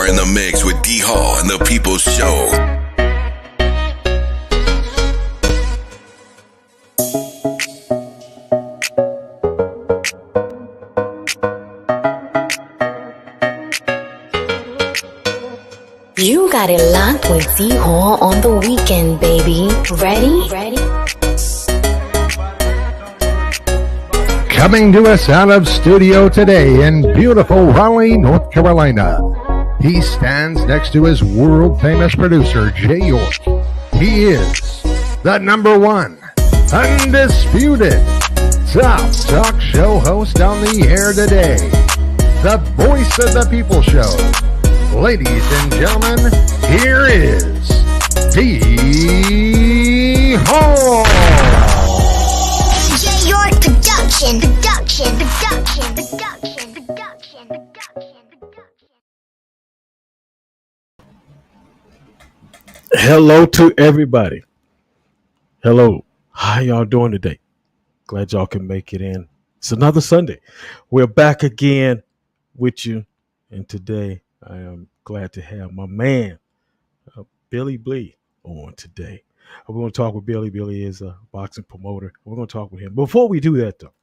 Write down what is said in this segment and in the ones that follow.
in the mix with D.Hall and the People's Show. You got it locked with D.Hall on the weekend, baby. Ready? Coming to us out of studio today in beautiful Raleigh, North Carolina. He stands next to his world-famous producer, Jay York. He is the number one, undisputed, top talk show host on the air today. The voice of the People Show. Ladies and gentlemen, here is D.Hall. Jay York production. Hello to everybody. Hello. How y'all doing today? Glad y'all can make it in. It's another Sunday. We're back again with you. And today I am glad to have my man, Blea, on today. We're going to talk with Billy. Billy is a boxing promoter. We're going to talk with him. Before we do that, though,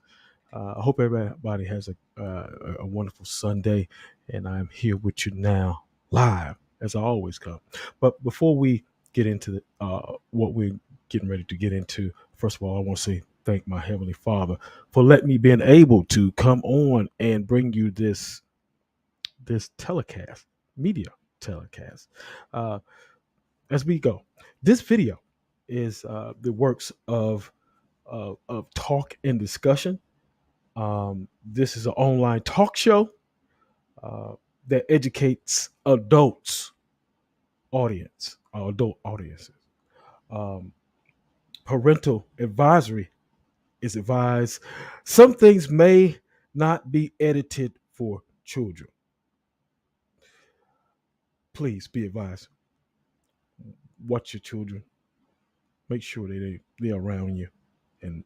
I hope everybody has a wonderful Sunday. And I'm here with you now, live, as I always come. But before we get into what we're getting ready to get into, first of all, I want to say thank my Heavenly Father for letting me being able to come on and bring you this telecast, media telecast. As we go, this video is the works of talk and discussion. This is an online talk show that educates adult audiences. Parental advisory is advised. Some things may not be edited for children. Please be advised. Watch your children. Make sure they're around you and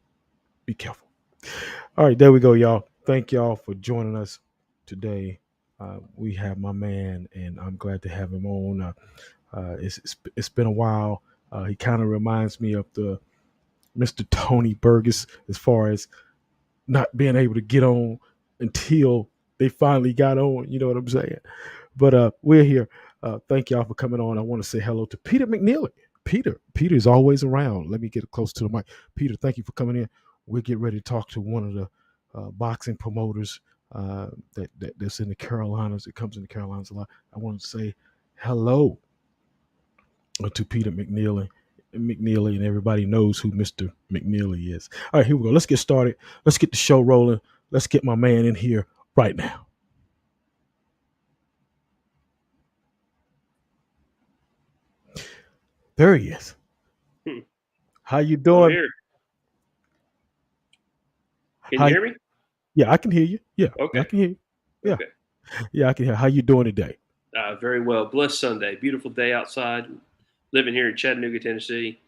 be careful. All right, there we go, y'all. Thank y'all for joining us today. We have my man, and I'm glad to have him on. It's been a while. He kind of reminds me of the Mr. Tony Burgess as far as not being able to get on until they finally got on. You know what I'm saying? But we're here. Thank y'all for coming on. I want to say hello to Peter McNeely. Peter is always around. Let me get close to the mic. Peter, thank you for coming in. We'll get ready to talk to one of the boxing promoters that's in the Carolinas. It comes in the Carolinas a lot. I want to say hello to Peter McNeely, and everybody knows who Mr. McNeely is. All right, here we go. Let's get started. Let's get the show rolling. Let's get my man in here right now. There he is. How you doing? Here. Can you hear me? Yeah, I can hear you. Yeah, okay. I can hear you. Yeah, okay. Yeah, I can hear. How you doing today? Very well. Blessed Sunday. Beautiful day outside. Living here in Chattanooga, Tennessee.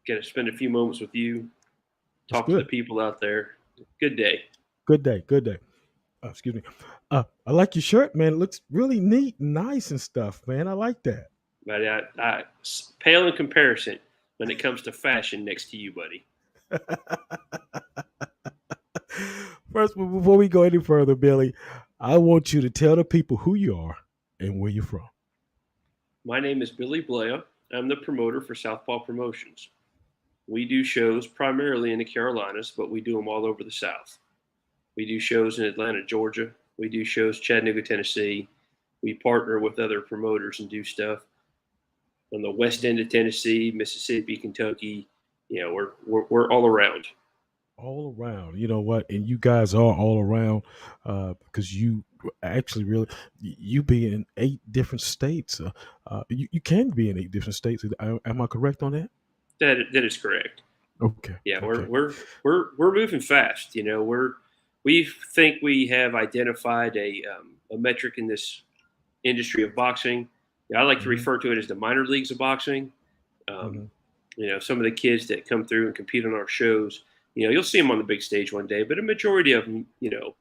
Going to spend a few moments with you. Talk to the people out there. Good day. Good day. Excuse me. I like your shirt, man. It looks really neat and nice and stuff, man. I like that. But I pale in comparison when it comes to fashion next to you, buddy. First, before we go any further, Billy, I want you to tell the people who you are and where you're from. My name is Blea. I'm the promoter for Southpaw Promotions. We do shows primarily in the Carolinas, but we do them all over the South. We do shows in Atlanta, Georgia. We do shows Chattanooga, Tennessee. We partner with other promoters and do stuff on the west end of Tennessee, Mississippi, Kentucky. You know, we're all around. All around. You know what? And you guys are all around because you actually really, you be in 8 different states. You can be in 8 different states. Am I correct on that? That is correct. Okay. Yeah, okay. we're moving fast. You know, we think we have identified a metric in this industry of boxing. I like to refer to it as the minor leagues of boxing. You know, some of the kids that come through and compete on our shows, you know, you'll see them on the big stage one day, but a majority of them, you know,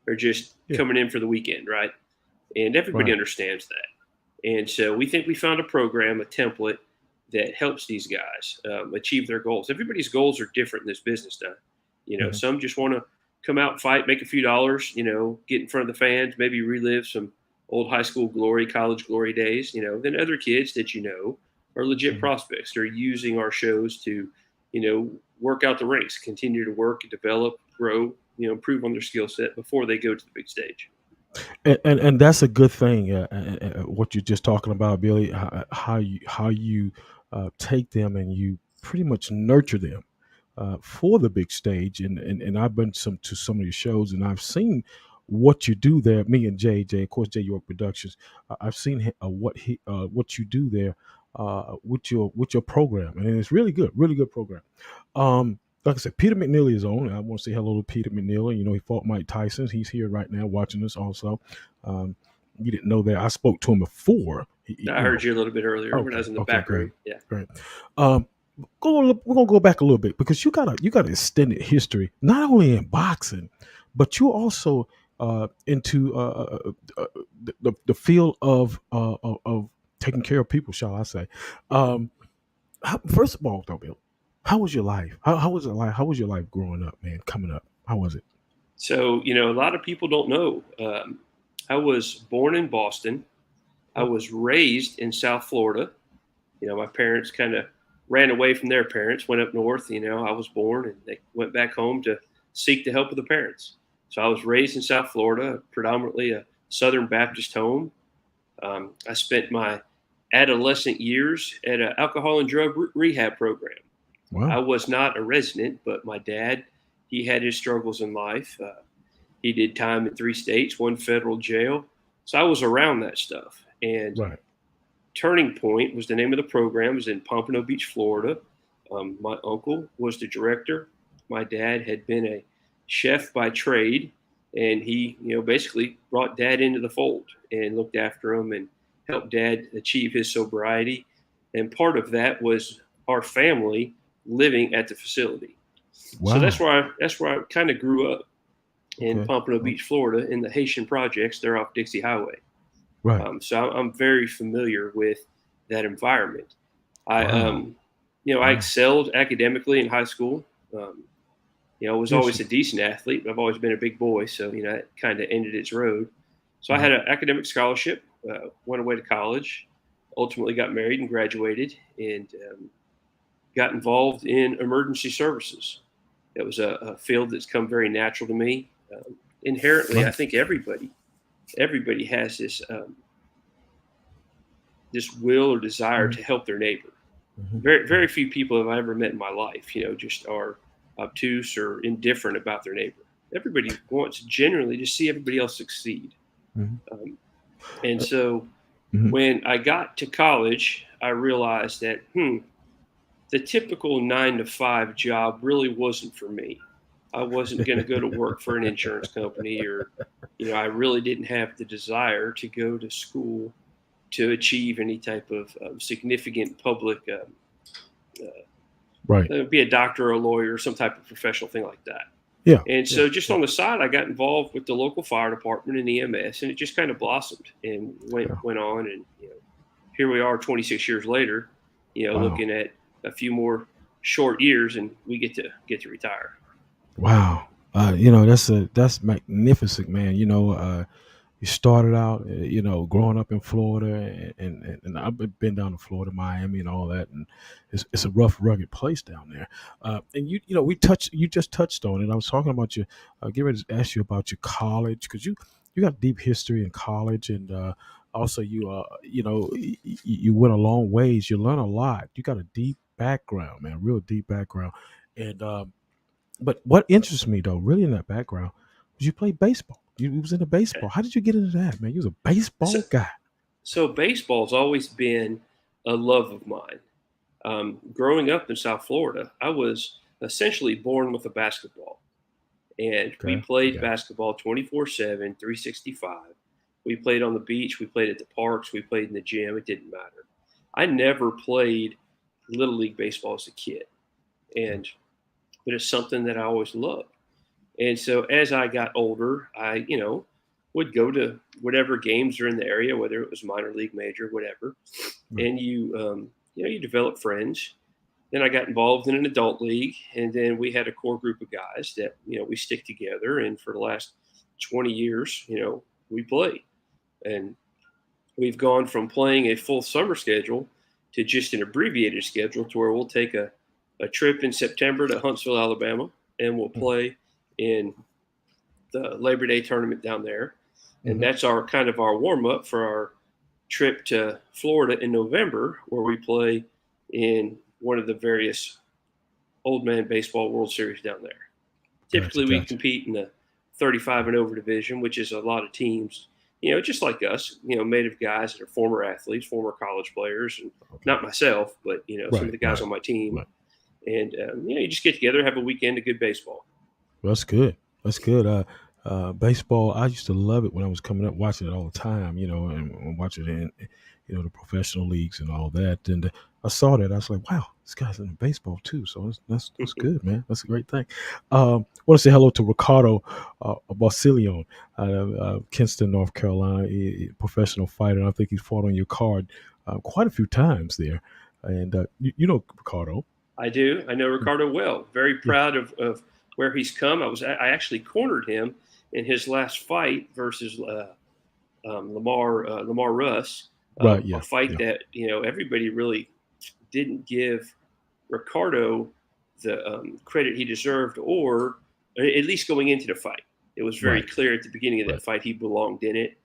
are just coming in for the weekend, right? And everybody understands that. And so we think we found a program, a template that helps these guys achieve their goals. Everybody's goals are different in this business now. Some just want to come out, fight, make a few dollars, get in front of the fans, maybe relive some old high school glory, college glory days. Then other kids that are legit prospects. They're using our shows to, work out the ranks, continue to work, develop, grow, improve on their skill set before they go to the big stage. And that's a good thing. What you're just talking about, Billy, how you take them and you pretty much nurture them for the big stage. And I've been to some of your shows, and I've seen what you do there. Me and JJ, of course, J York Productions. I've seen what you do there with your program, and it's really good program. Like I said, Peter McNeely is on. I want to say hello to Peter McNeely. He fought Mike Tyson. He's here right now watching us also. You didn't know that. I spoke to him before. I heard you a little bit earlier when I was in the back room. Yeah. Great. We're gonna go back a little bit because you got an extended history, not only in boxing, but you're also into the field of taking care of people, shall I say? First of all, though, Bill, how was your life? How was it like? How was your life growing up, man? Coming up, how was it? So a lot of people don't know. I was born in Boston. I was raised in South Florida. My parents kind of ran away from their parents, went up north. I was born, and they went back home to seek the help of the parents. So I was raised in South Florida, predominantly a Southern Baptist home. I spent my adolescent years at an alcohol and drug rehab program. Wow. I was not a resident, but my dad, he had his struggles in life. He did time in 3 states, 1 federal jail. So I was around that stuff. And Right. Turning Point was the name of the program. It was in Pompano Beach, Florida. My uncle was the director. My dad had been a chef by trade, and he, basically brought Dad into the fold and looked after him and helped Dad achieve his sobriety. And part of that was our family living at the facility. Wow. So that's where I kind of grew up in Pompano Beach, Florida, in the Haitian projects. They're off Dixie Highway. Right. So I'm very familiar with that environment. I excelled academically in high school. I was always a decent athlete, but I've always been a big boy. So, it kind of ended its road. So I had an academic scholarship, went away to college, ultimately got married and graduated, and got involved in emergency services. It was a field that's come very natural to me. Inherently, I think everybody has this will or desire to help their neighbor. Very, very few people have I ever met in my life, just are obtuse or indifferent about their neighbor. Everybody wants generally to see everybody else succeed. And so when I got to college, I realized that, the typical 9-to-5 job really wasn't for me. I wasn't going to go to work for an insurance company, or, I really didn't have the desire to go to school to achieve any type of significant public, be a doctor or a lawyer or some type of professional thing like that. Yeah. And so just on the side, I got involved with the local fire department and EMS, and it just kind of blossomed and went on. And, here we are 26 years later, looking at a few more short years, and we get to retire. Wow. That's magnificent, man. You started out, growing up in Florida, and I've been down to Florida, Miami, and all that, and it's a rough, rugged place down there. And you just touched on it. I was talking about you. Get ready to ask you about your college, because you got deep history in college, and also you went a long ways. You learn a lot. You got a deep background, man, real deep background, and but what interests me though, really in that background, was you played baseball. You was into baseball. How did you get into that, man? You was a baseball guy. So baseball's always been a love of mine. Growing up in South Florida, I was essentially born with a basketball. And we played basketball 24/7, 365. We played on the beach. We played at the parks. We played in the gym. It didn't matter. I never played Little League baseball as a kid. But it's something that I always loved. And so as I got older, I, would go to whatever games are in the area, whether it was minor league, major, whatever, and you develop friends. Then I got involved in an adult league, and then we had a core group of guys that we stick together. And for the last 20 years, we play, and we've gone from playing a full summer schedule to just an abbreviated schedule, to where we'll take a trip in September to Huntsville, Alabama, and we'll play in the Labor Day tournament down there. And that's our kind of our warm up for our trip to Florida in November, where we play in one of the various old man baseball World Series down there. Typically, we compete in the 35 and over division, which is a lot of teams, just like us, made of guys that are former athletes, former college players, and not myself, but, some of the guys on my team. Right. And, you just get together, have a weekend of good baseball. Well, that's good. That's good. Baseball, I used to love it when I was coming up, watching it all the time, and watching it in, the professional leagues and all that. And I saw that. I was like, wow, this guy's in baseball too. So that's good, man. That's a great thing. I want to say hello to Ricardo Barcilion out of Kinston, North Carolina, a professional fighter. I think he's fought on your card quite a few times there. And you know Ricardo. I do. I know Ricardo well. Very proud of where he's come. I actually cornered him in his last fight versus Lamar Russ. A fight that everybody really didn't give Ricardo the credit he deserved, or at least going into the fight. It was very clear at the beginning of that fight he belonged in it.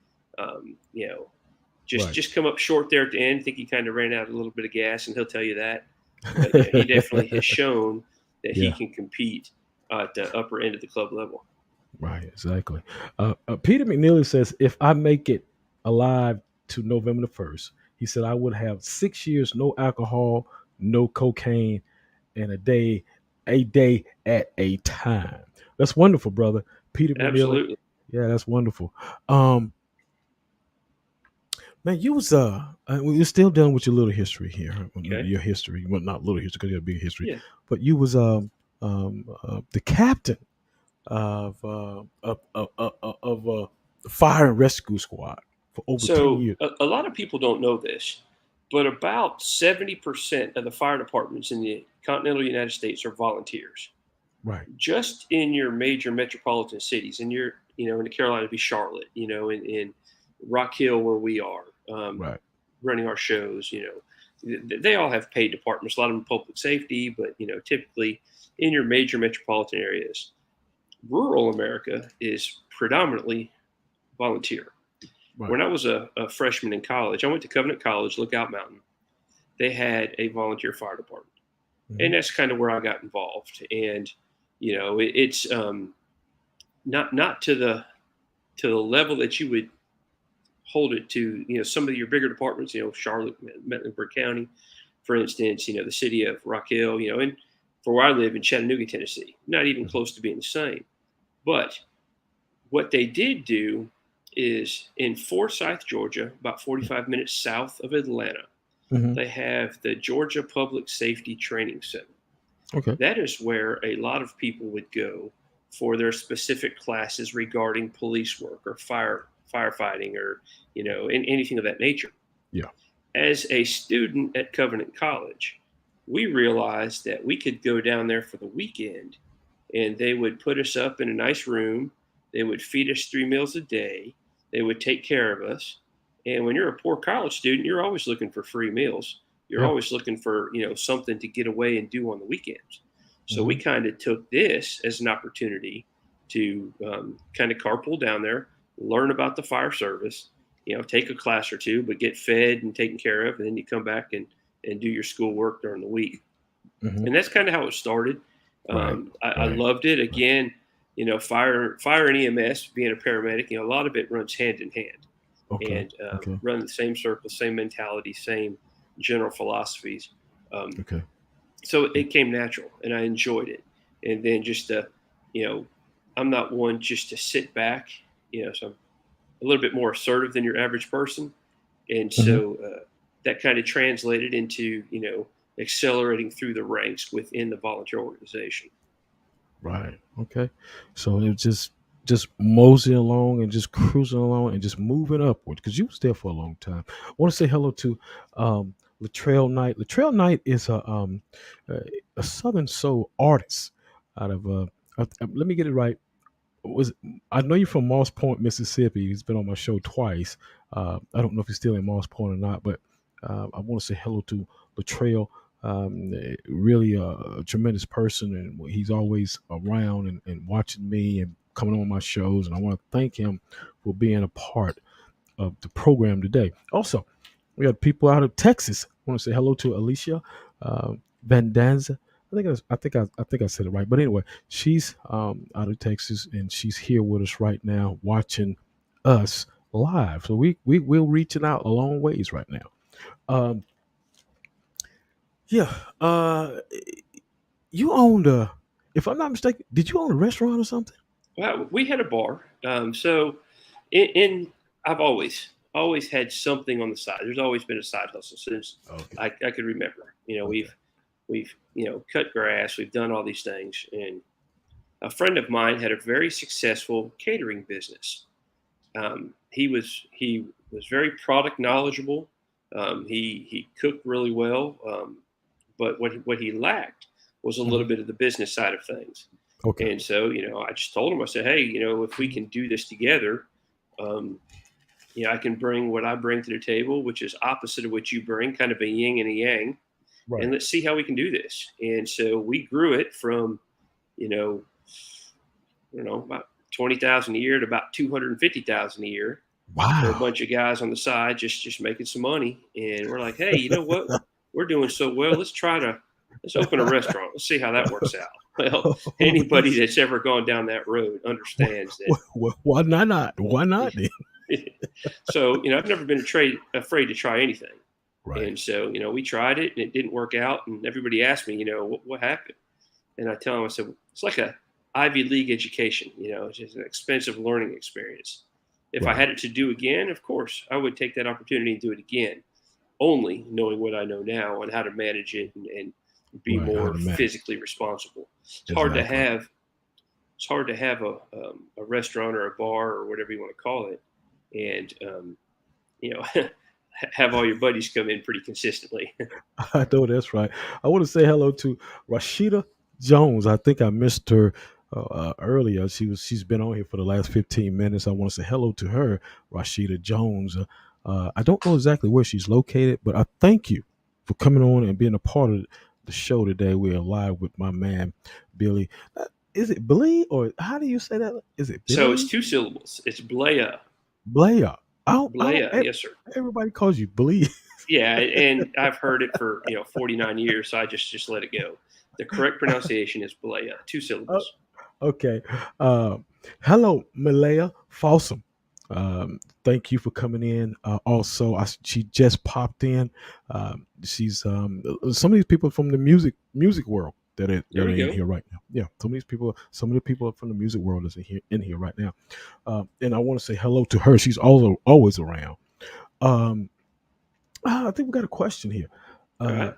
Just come up short there at the end. I think he kind of ran out a little bit of gas, and he'll tell you that. But, he definitely has shown that he can compete at the upper end of the club level. Right, exactly. Peter McNeely says, if I make it alive to November the 1st, he said I would have 6 years, no alcohol, no cocaine, and a day at a time. That's wonderful, brother. Peter McNeely. Absolutely. Yeah, that's wonderful. Man, you was we're still dealing with your little history here. Okay. Your history, well, not little history because you have a big history, but you was the captain of the fire and rescue squad for over 10 years. A lot of people don't know this, but about 70% of the fire departments in the continental United States are volunteers. Right. Just in your major metropolitan cities, in your in the Carolinas, be Charlotte, in Rock Hill where we are, running our shows, they all have paid departments, a lot of them public safety, but, typically in your major metropolitan areas. Rural America is predominantly volunteer. Right. When I was a freshman in college, I went to Covenant College, Lookout Mountain. They had a volunteer fire department. Mm-hmm. And that's kind of where I got involved. And, it's not to the level that you would hold it to, some of your bigger departments, Charlotte, Mecklenburg County, for instance, the city of Rock Hill, and for where I live in Chattanooga, Tennessee, not even close to being the same. But what they did do is in Forsyth, Georgia, about 45 minutes south of Atlanta, they have the Georgia Public Safety Training Center. Okay. That is where a lot of people would go for their specific classes regarding police work or firefighting or, anything of that nature. Yeah. As a student at Covenant College, we realized that we could go down there for the weekend and they would put us up in a nice room. They would feed us 3 meals a day. They would take care of us. And when you're a poor college student, you're always looking for free meals. You're always looking for, something to get away and do on the weekends. So we kind of took this as an opportunity to kind of carpool down there, learn about the fire service, take a class or two, but get fed and taken care of. And then you come back and do your schoolwork during the week. Mm-hmm. And that's kind of how it started. I loved it. Again, fire and EMS, being a paramedic, a lot of it runs hand in hand. Okay. And run the same circle, same mentality, same general philosophies. So it came natural and I enjoyed it. And then just, I'm not one just to sit back, so I'm a little bit more assertive than your average person. And so that kind of translated into, accelerating through the ranks within the volunteer organization. Right. Okay. So it was just moseying along and just cruising along and just moving upward because you was there for a long time. I want to say hello to Latrell Knight. Latrell Knight is a Southern soul artist out of let me get it right. Was I know you're from Moss Point, Mississippi. He's been on my show twice. I don't know if he's still in Moss Point or not, but I want to say hello to Latrell. Really a tremendous person, and he's always around and watching me and coming on my shows. And I want to thank him for being a part of the program today. Also, we got people out of Texas. I want to say hello to Alicia Van Danza. I think I said it right. But anyway, she's out of Texas and she's here with us right now, watching us live. So we're reaching out a long ways right now. Yeah. You owned if I'm not mistaken, did you own a restaurant or something? Well, we had a bar. So in I've always had something on the side. There's always been a side hustle since I could remember. We've cut grass. We've done all these things. And a friend of mine had a very successful catering business. He was very product knowledgeable. He cooked really well. But what he lacked was a little bit of the business side of things. Okay. And so, I just told him, I said, hey, if we can do this together, I can bring what I bring to the table, which is opposite of what you bring, kind of a yin and a yang. Right. And let's see how we can do this. And so we grew it from, about 20,000 a year to about 250,000 a year. Wow. For a bunch of guys on the side, just making some money. And we're like, hey, you know what? We're doing so well. Let's open a restaurant. Let's see how that works out. Well, anybody that's ever gone down that road understands that. Why not? Why not? So, I've never been afraid to try anything. Right. And so, we tried it and it didn't work out. And everybody asked me, what happened? And I tell them, I said, it's like a Ivy League education. It's just an expensive learning experience. If I had it to do again, of course, I would take that opportunity and do it again. Only knowing what I know now and how to manage it and be more physically responsible. It's hard to have a restaurant or a bar or whatever you want to call it, and have all your buddies come in pretty consistently. I know that's right. I want to say hello to Rashida Jones. I think I missed her earlier. She's been on here for the last 15 minutes. I want to say hello to her, Rashida Jones. I don't know exactly where she's located, but I thank you for coming on and being a part of the show today. We're live with my man, Billy. Is it Blea or how do you say that? Is it Billy? So it's 2 syllables. It's Blea. Blea. Blea, yes, sir. Everybody calls you Blea. Yeah, and I've heard it for 49 years, so I just let it go. The correct pronunciation is Blea, 2 syllables. Okay. Hello, Malaya Folsom. Thank you for coming in. Also, she just popped in. She's some of these people from the music world that are in here right now. Yeah, some of the people from the music world is in here right now. And I want to say hello to her. She's always around. I think we got a question here. Right.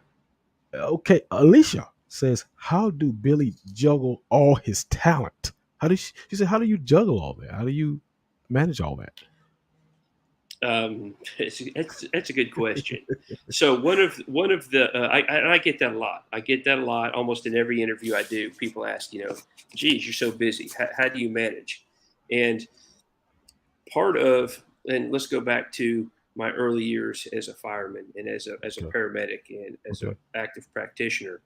Okay, Alicia says, "How do Billy juggle all his talent? She said, how do you juggle all that? How do you manage all that?" That's a good question. So one of the I get that a lot. I get that a lot almost in every interview I do. People ask, geez, you're so busy. How do you manage? And and let's go back to my early years as a fireman and as a paramedic and as an active practitioner.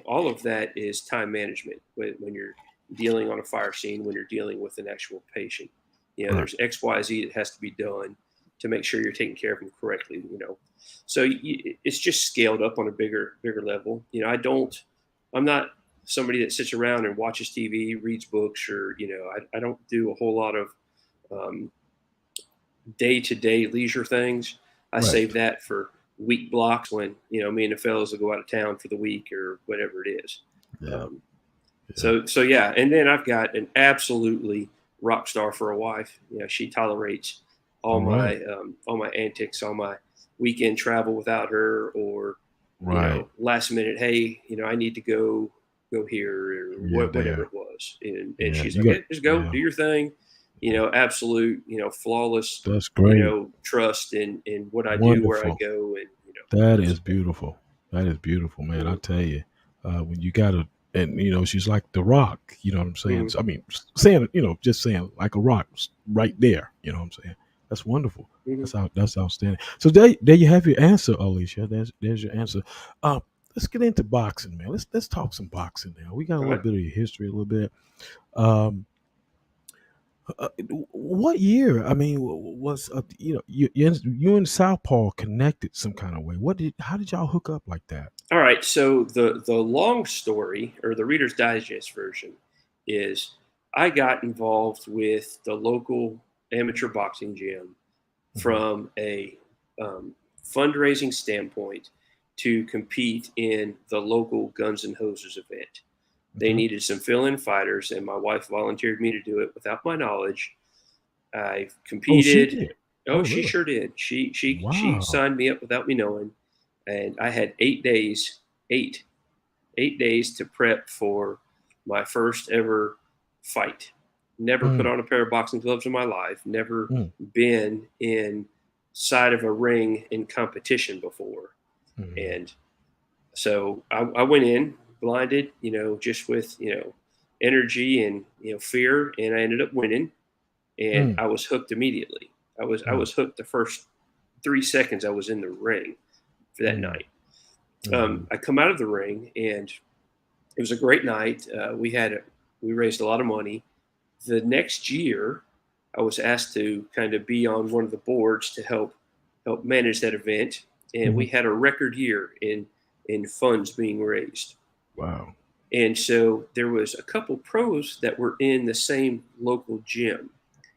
All of that is time management when you're dealing on a fire scene, when you're dealing with an actual patient. There's X, Y, Z that has to be done to make sure you're taking care of them correctly, So it's just scaled up on a bigger level. I'm not somebody that sits around and watches TV, reads books, or, I don't do a whole lot of day-to-day leisure things. I save that for week blocks when, me and the fellows will go out of town for the week or whatever it is. Yeah. So yeah. And then I've got an absolutely rock star for a wife. She tolerates all my antics, all my weekend travel without her, or last minute, hey, I need to go here, or whatever it was. was. And Yeah, she's you like, got, hey, just go yeah, do your thing. Absolute, flawless, that's great. trust in what I do, where I Wonderful. go. And, That so, is beautiful. That is beautiful, man. I mhm, tell you, when you got to, and she's like the rock. You know what I'm saying? mhm, So, I mean, saying, just saying like a rock right there. You know what I'm saying? That's wonderful. mhm. That's outstanding. So there you have your answer, Alicia. There's your answer. Uh, let's get into boxing, man. Let's talk some boxing now. We got a All little right. bit of your history, a little bit. Um, what year? I mean, was you and Southpaw connected some kind of way? How did y'all hook up like that? All right. So the long story, or the Reader's Digest version, is I got involved with the local amateur boxing gym Mhm. from a fundraising standpoint to compete in the local Guns and Hoses event. They Okay. needed some fill-in fighters, and my wife volunteered me to do it without my knowledge. I Oh, she competed. did. Oh, Oh, she really? sure did. She Wow. signed me up without me knowing, and I had 8 days, eight days to prep for my first ever fight. Never put Mm, on a pair of boxing gloves in my life. Never mm, been inside of a ring in competition before, mhm, and so I went in blinded, just with energy and fear, and I ended up winning, and mm, I was hooked immediately. I mm, was hooked the first 3 seconds I was in the ring for that mm, night. mhm, I come out of the ring, and it was a great night. We raised a lot of money. The next year, I was asked to kind of be on one of the boards to help manage that event, and we mhm. had a record year in funds being raised. Wow. And so there was a couple pros that were in the same local gym,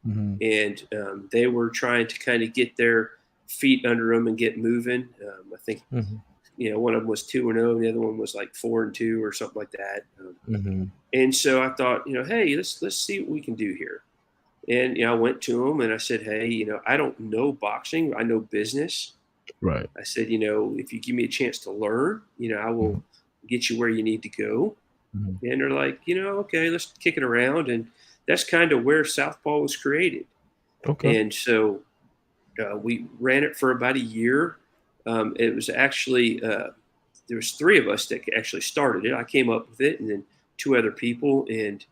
Mhm, and they were trying to kind of get their feet under them and get moving. I think mhm, one of them was 2-0, and the other one was like 4-2 or something like that. mhm. And so I thought, hey, let's see what we can do here. And I went to him and I said, hey, I don't know boxing. I know business. Right. I said, if you give me a chance to learn, I Mhm, will get you where you need to go. mhm. And they're like, okay, let's kick it around. And that's kind of where Southpaw was created. Okay. And so we ran it for about a year. It was actually there was three of us that actually started it. I came up with it, and then two other people, and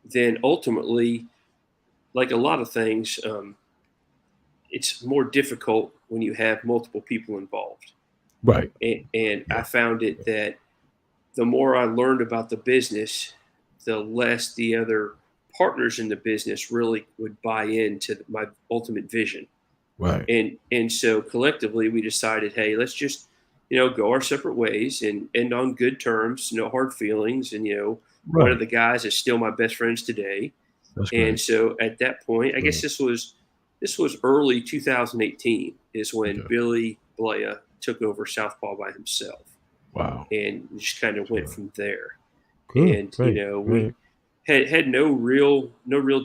then ultimately, like a lot of things, it's more difficult when you have multiple people involved. Right. And I Yeah. found it that the more I learned about the business, the less the other partners in the business really would buy into my ultimate vision. Right. And so collectively we decided, hey, let's just go our separate ways and end on good terms, no hard feelings. And one of Right. the guys is still my best friends today. That's And great. so at that point, I guess Great. this was early 2018 is when Okay. Billy Blea took over Southpaw by himself, Wow. and just kind of went So, from there. good. And Great. we Great. had no real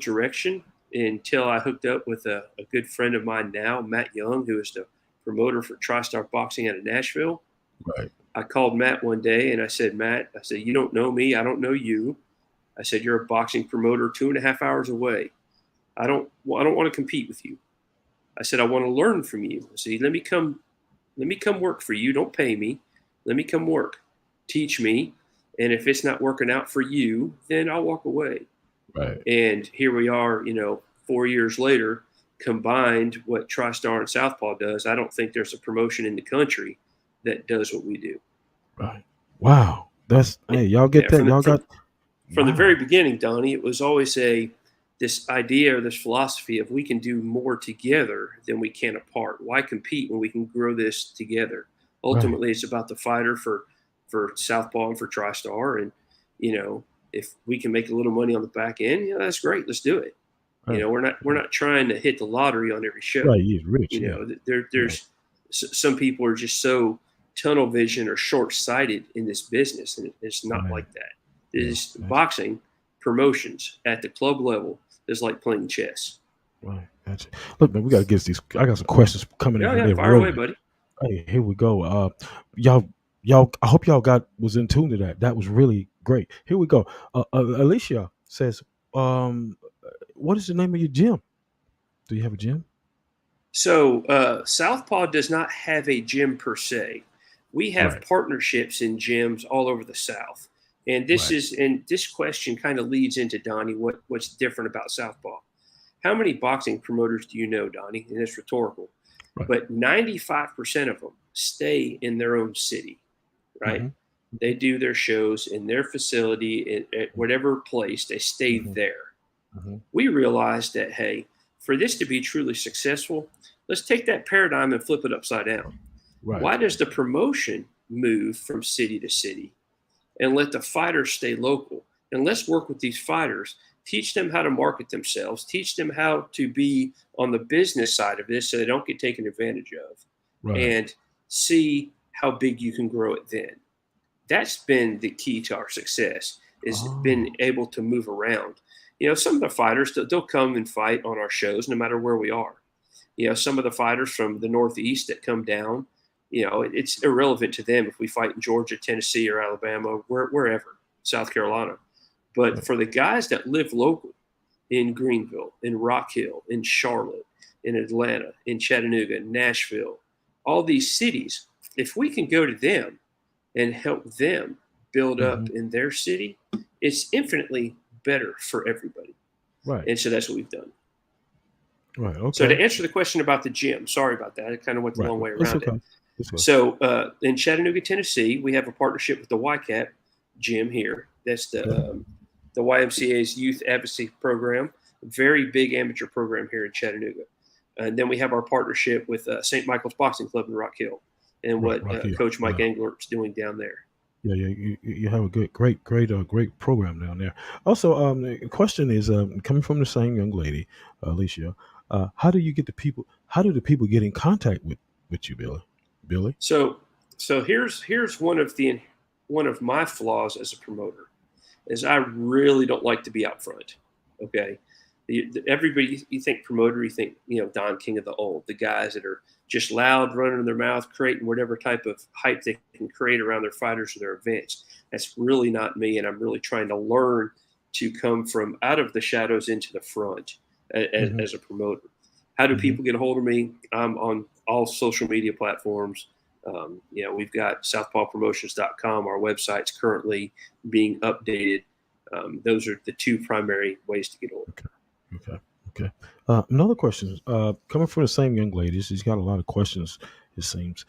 direction until I hooked up with a good friend of mine now, Matt Young, who is the promoter for TriStar Boxing out of Nashville. Right. I called Matt one day and I said, Matt, I said, you don't know me, I don't know you. I said, you're a boxing promoter 2.5 hours away. I don't want to compete with you. I said, I want to learn from you. I said, let me come work for you. Don't pay me. Let me come work. Teach me. And if it's not working out for you, then I'll walk away. Right. And here we are, 4 years later, combined what TriStar and Southpaw does. I don't think there's a promotion in the country that does what we do. Right. Wow. That's And, hey, y'all get yeah, that? from the Y'all from got from the very wow. beginning, Donnie, it was always this idea or this philosophy of we can do more together than we can apart. Why compete when we can grow this together? Right. Ultimately, it's about the fighter for Southpaw and for TriStar, and if we can make a little money on the back end, that's great. Let's do it. Right. We're not trying to hit the lottery on every show. Right. He's rich. Yeah. Right. There's some people are just so tunnel vision or short sighted in this business, and it's not Right. like that. Yeah. This That's boxing promotions at the club level is like playing chess. right. That's look, man. We got to get these. I got some questions coming in Yeah, here. yeah, They're fire away, rolling. buddy. Hey, here we go. Y'all. I hope y'all was in tune to that. That was really great. Here we go. Alicia. says, what is the name of your gym? Do you have a gym? So Southpaw does not have a gym per se. We have Right. partnerships in gyms all over the South, and Right. this question kind of leads into Donnie. What's different about Southpaw? How many boxing promoters do you know, Donnie? And it's rhetorical, Right. but 95% of them stay in their own city, right? Mm-hmm. They do their shows in their facility at whatever place. They stay Mm-hmm. there. Mm-hmm. We realized that, hey, for this to be truly successful, let's take that paradigm and flip it upside down. Right. Why does the promotion move from city to city and let the fighters stay local? And let's work with these fighters, teach them how to market themselves, teach them how to be on the business side of this so they don't get taken advantage of, Right. and see how big you can grow it then. That's been the key to our success, is been able to move around. Some of the fighters, they'll come and fight on our shows no matter where we are. Some of the fighters from the Northeast that come down, it's irrelevant to them if we fight in Georgia, Tennessee, or Alabama, wherever, South Carolina. But for the guys that live local in Greenville, in Rock Hill, in Charlotte, in Atlanta, in Chattanooga, Nashville, all these cities, if we can go to them and help them build up in their city, it's infinitely better for everybody. Right. And so that's what we've done. Right. Okay. So to answer the question about the gym, sorry about that. I kind of went the long way around it. So in Chattanooga, Tennessee, we have a partnership with the YCAP gym here. That's the YMCA's youth advocacy program, very big amateur program here in Chattanooga. And then we have our partnership with St. Michael's Boxing Club in Rock Hill, and what Coach Mike Englert's doing down there. Yeah, you have a great program down there. Also, the question is coming from the same young lady, Alicia. How do you get the people? How do the people get in contact with you, Billy? So here's one of my flaws as a promoter, is I really don't like to be out front. Okay, everybody, you think promoter, you think Don King of the Old, the guys that are just loud, running their mouth, creating whatever type of hype they can create around their fighters or their events. That's really not me, and I'm really trying to learn to come from out of the shadows into the front as a promoter. How do people get a hold of me? I'm on all social media platforms. We've got southpawpromotions.com. Our website's currently being updated. Those are the two primary ways to get hold of me. Okay. Another question, coming from the same young lady. She's got a lot of questions, it seems.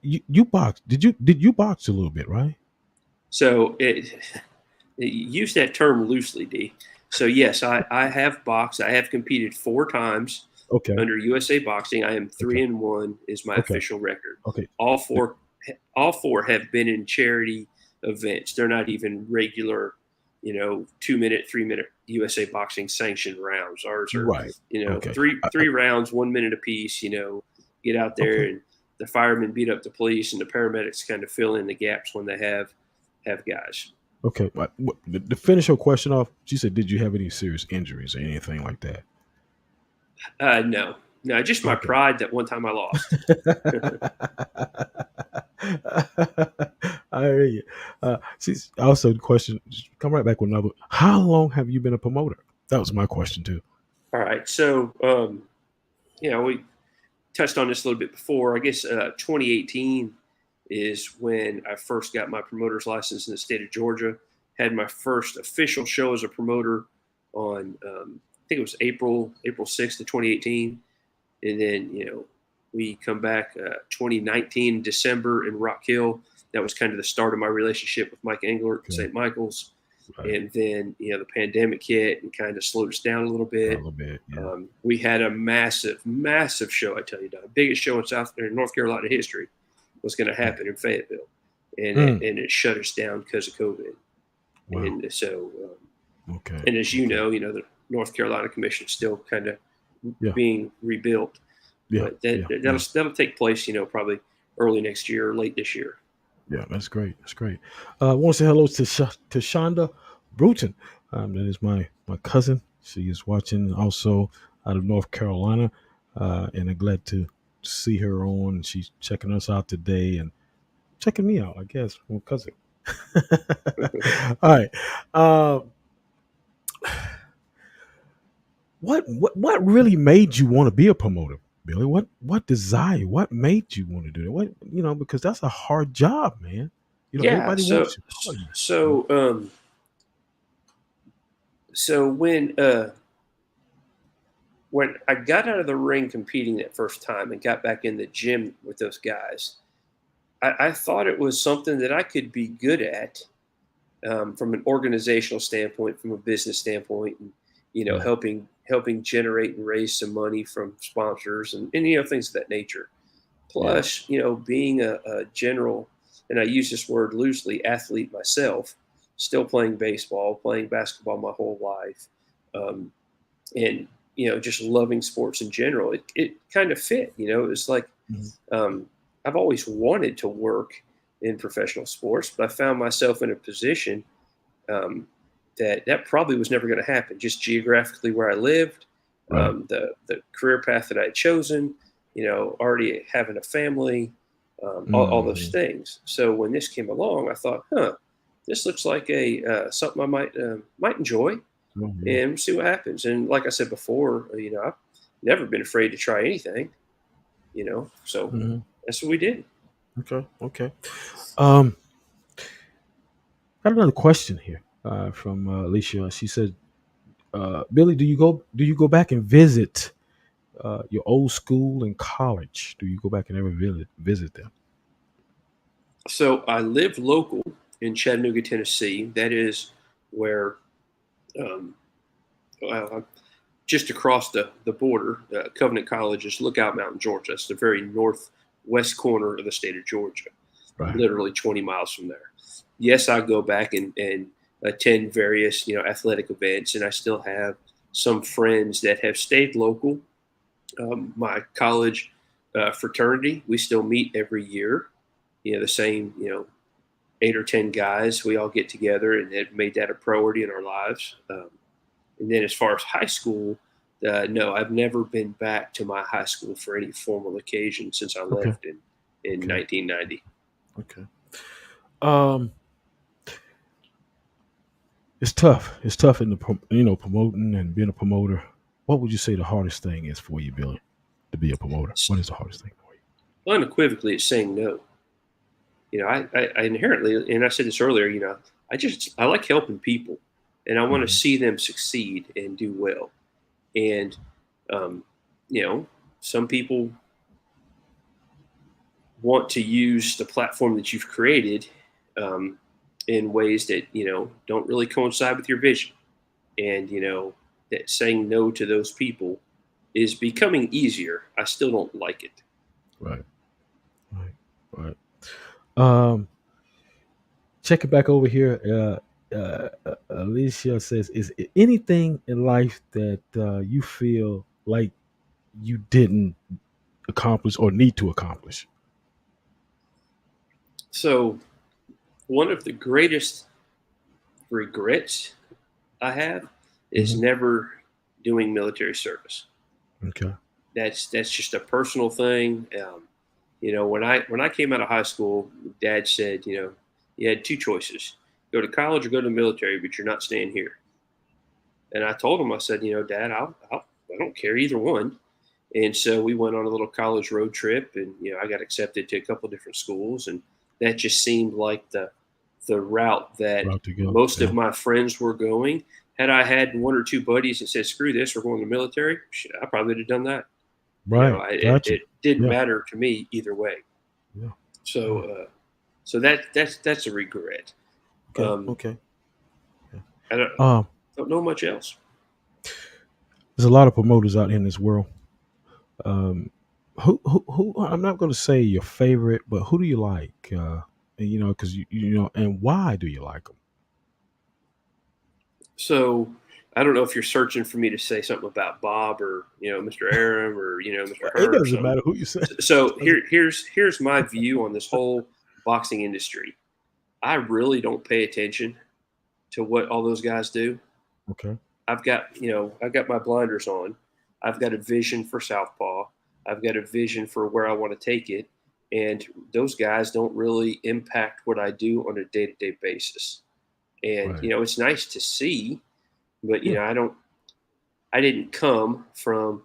You boxed. Did you box a little bit, right? So use that term loosely, D. So yes, I have boxed. I have competed 4 times under USA Boxing. I am 3-1 is my official record. Okay. All four have been in charity events. They're not even regular, 2-minute, 3-minute USA Boxing sanctioned rounds. Ours are, three rounds, 1 minute apiece. Get out there and the firemen beat up the police, and the paramedics kind of fill in the gaps when they have guys. Okay. To finish her question off, she said, "Did you have any serious injuries or anything like that?" No, just my pride that one time I lost. I hear you. She's also the question. Come right back with another. How long have you been a promoter? That was my question too. All right, so we touched on this a little bit before. I guess 2018 is when I first got my promoter's license in the state of Georgia. Had my first official show as a promoter on I think it was April 6th of 2018, and then we come back 2019 December in Rock Hill. That was kind of the start of my relationship with Mike Englert at St. Michael's. Right. And then, the pandemic hit and kind of slowed us down a little bit. Yeah. We had a massive, massive show, I tell you, Don. Biggest show in North Carolina history was going to happen in Fayetteville. And it shut us down because of COVID. Wow. And so, and as you know, the North Carolina Commission is still kind of being rebuilt. Yeah. But that'll take place, probably early next year or late this year. Yeah, that's great. I want to say hello to Shonda Bruton. That is my cousin. She is watching also out of North Carolina, and I'm glad to see her on. She's checking us out today and checking me out, I guess, my cousin. All right. Um, what really made you want to be a promoter, Billy? What made you want to do that? Because that's a hard job, man. Yeah. Everybody So wants to call you. so um so when I got out of the ring competing that first time and got back in the gym with those guys, I thought it was something that I could be good at, from an organizational standpoint, from a business standpoint, and Yeah. helping generate and raise some money from sponsors and things of that nature. Yeah. Plus, being a general, and I use this word loosely, athlete myself, still playing baseball, playing basketball my whole life, um, and just loving sports in general. It kind of fit. It's like, Mhm. I've always wanted to work in professional sports, but I found myself in a position, um, that probably was never going to happen. Just geographically where I lived, Right. the career path that I had chosen, already having a family, all those Mhm. things. So when this came along, I thought, this looks like a something I might enjoy, Oh, yeah. and see what happens. And like I said before, I've never been afraid to try anything. So Mhm. that's what we did. Okay. Okay. Um, got another question here from Alicia. She said, "Billy, do you go back and visit your old school and college? Do you go back and ever visit them?" So I live local in Chattanooga, Tennessee. That is where, um, well, just across the border, Covenant College is Lookout Mountain, Georgia. It's the very northwest corner of the state of Georgia, Right. literally 20 miles from there. Yes, I go back and attend various athletic events, and I still have some friends that have stayed local. My college fraternity, we still meet every year. The same 8 or 10 guys. We all get together and have made that a priority in our lives. And then as far as high school, no, I've never been back to my high school for any formal occasion since I Okay. left in Okay. 1990. Okay. Um, it's tough. It's tough in the promoting and being a promoter. What would you say the hardest thing is for you, Billy, to be a promoter? What is the hardest thing for you? Unequivocally, it's saying no. I inherently, and I said this earlier, I like helping people, and I want to Mhm. see them succeed and do well. And um, you know, some people want to use the platform that you've created, um, in ways that don't really coincide with your vision, and that saying no to those people is becoming easier. I still don't like it. Right. Right. Right. Um, check it back over here. Alicia says, "Is it anything in life that you feel like you didn't accomplish or need to accomplish?" So one of the greatest regrets I have is Hmm. never doing military service. Okay. That's just a personal thing. When I came out of high school, Dad said, you had two choices: go to college or go to the military, but you're not staying here. And I told him, I said, Dad, I don't care either one. And so we went on a little college road trip, and I got accepted to a couple different schools, and that just seemed like the route that Route to go. most of Yeah. my friends were going. Had I had one or two buddies that said, "Screw this, we're going to the military," shit, I probably would have done that. Right. Gotcha. It didn't Yeah. matter to me either way. Yeah. So Yeah. that's a regret. Okay. Um, Okay. Yeah. I Um, don't know much else. there's a lot of promoters out in this world. Um, who I'm not going to say your favorite, but who do you like? And, because and why do you like them? So I don't know if you're searching for me to say something about Bob, or Mr. Aram, or Mr. It Hurt or doesn't something. matter who you say. So here's my view on this whole boxing industry. I really don't pay attention to what all those guys do. Okay. I've got my blinders on. I've got a vision for Southpaw. I've got a vision for where I want to take it, and those guys don't really impact what I do on a day-to-day basis. And Right. it's nice to see, but Yeah. I didn't come from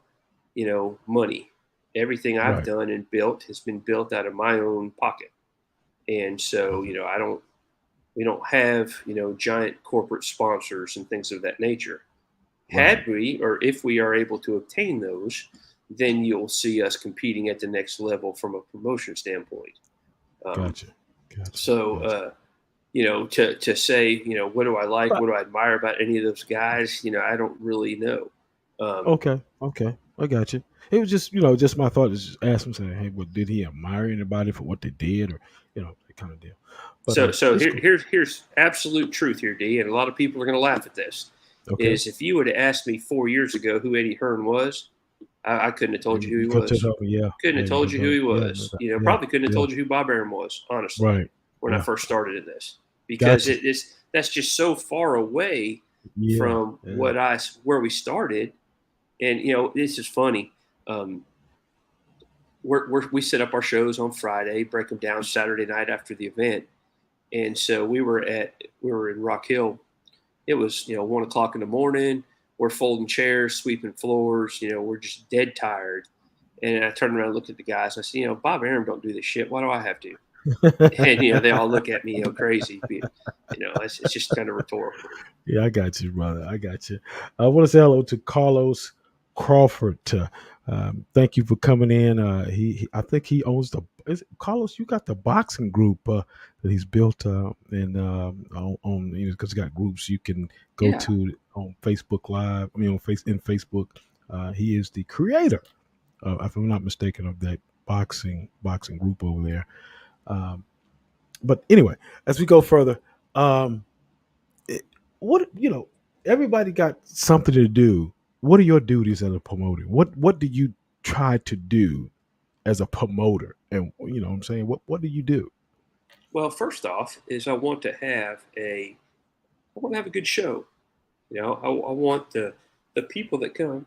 money. Everything I've Right. done and built has been built out of my own pocket. And so we don't have giant corporate sponsors and things of that nature. Right. Had we, or if we are able to obtain those, then you'll see us competing at the next level from a promotion standpoint. Um, Gotcha. Gotcha. so, Gotcha. to say, what do I like, Right. what do I admire about any of those guys, I don't really know. Okay. Okay. I got you. It was just, just my thought is just ask him saying, hey, well, did he admire anybody for what they did, or that kind of deal. But So it's cool. here's absolute truth here, D, and a lot of people are going to laugh at this. Okay. Is if you would have asked me 4 years ago who Eddie Hearn was, I couldn't have told you who he could was. tell me, yeah. Couldn't have Yeah, told you who he yeah, was. yeah, Probably couldn't have yeah. told you who Bob Arum was, honestly, Right. when I Yeah. first started in this, because Gotcha. that's just so far away Yeah. from Yeah. where we started. And this is funny. We set up our shows on Friday, break them down Saturday night after the event, and so we were in Rock Hill. It was 1 o'clock in the morning. We're folding chairs, sweeping floors. We're just dead tired. And I turned around and looked at the guys. And I said, Bob Arum don't do this shit. Why do I have to? And they all look at me crazy. It's just kind of rhetorical. Yeah, I got you, brother. I got you. I want to say hello to Carlos Crawford. Thank you for coming in. I think he owns Carlos. You got the boxing group that he's built on because he got groups you can go Yeah. to on Facebook Live. I mean, in Facebook. He is the creator, if I'm not mistaken, of that boxing group over there. But anyway, as we go further, everybody got something to do. What are your duties as a promoter? What do you try to do as a promoter? And what I'm saying, what do you do? Well, first off, is I want to have a good show. I want the people that come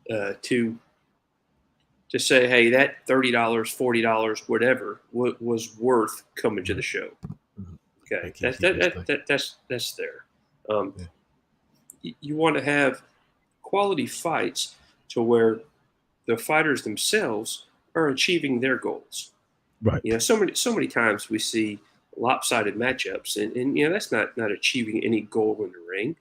to say, hey, that $30, $40, whatever was worth coming to the show. Okay, that's there. You want to have quality fights to where the fighters themselves are achieving their goals. Right. So many times we see lopsided matchups, and that's not achieving any goal in the ring.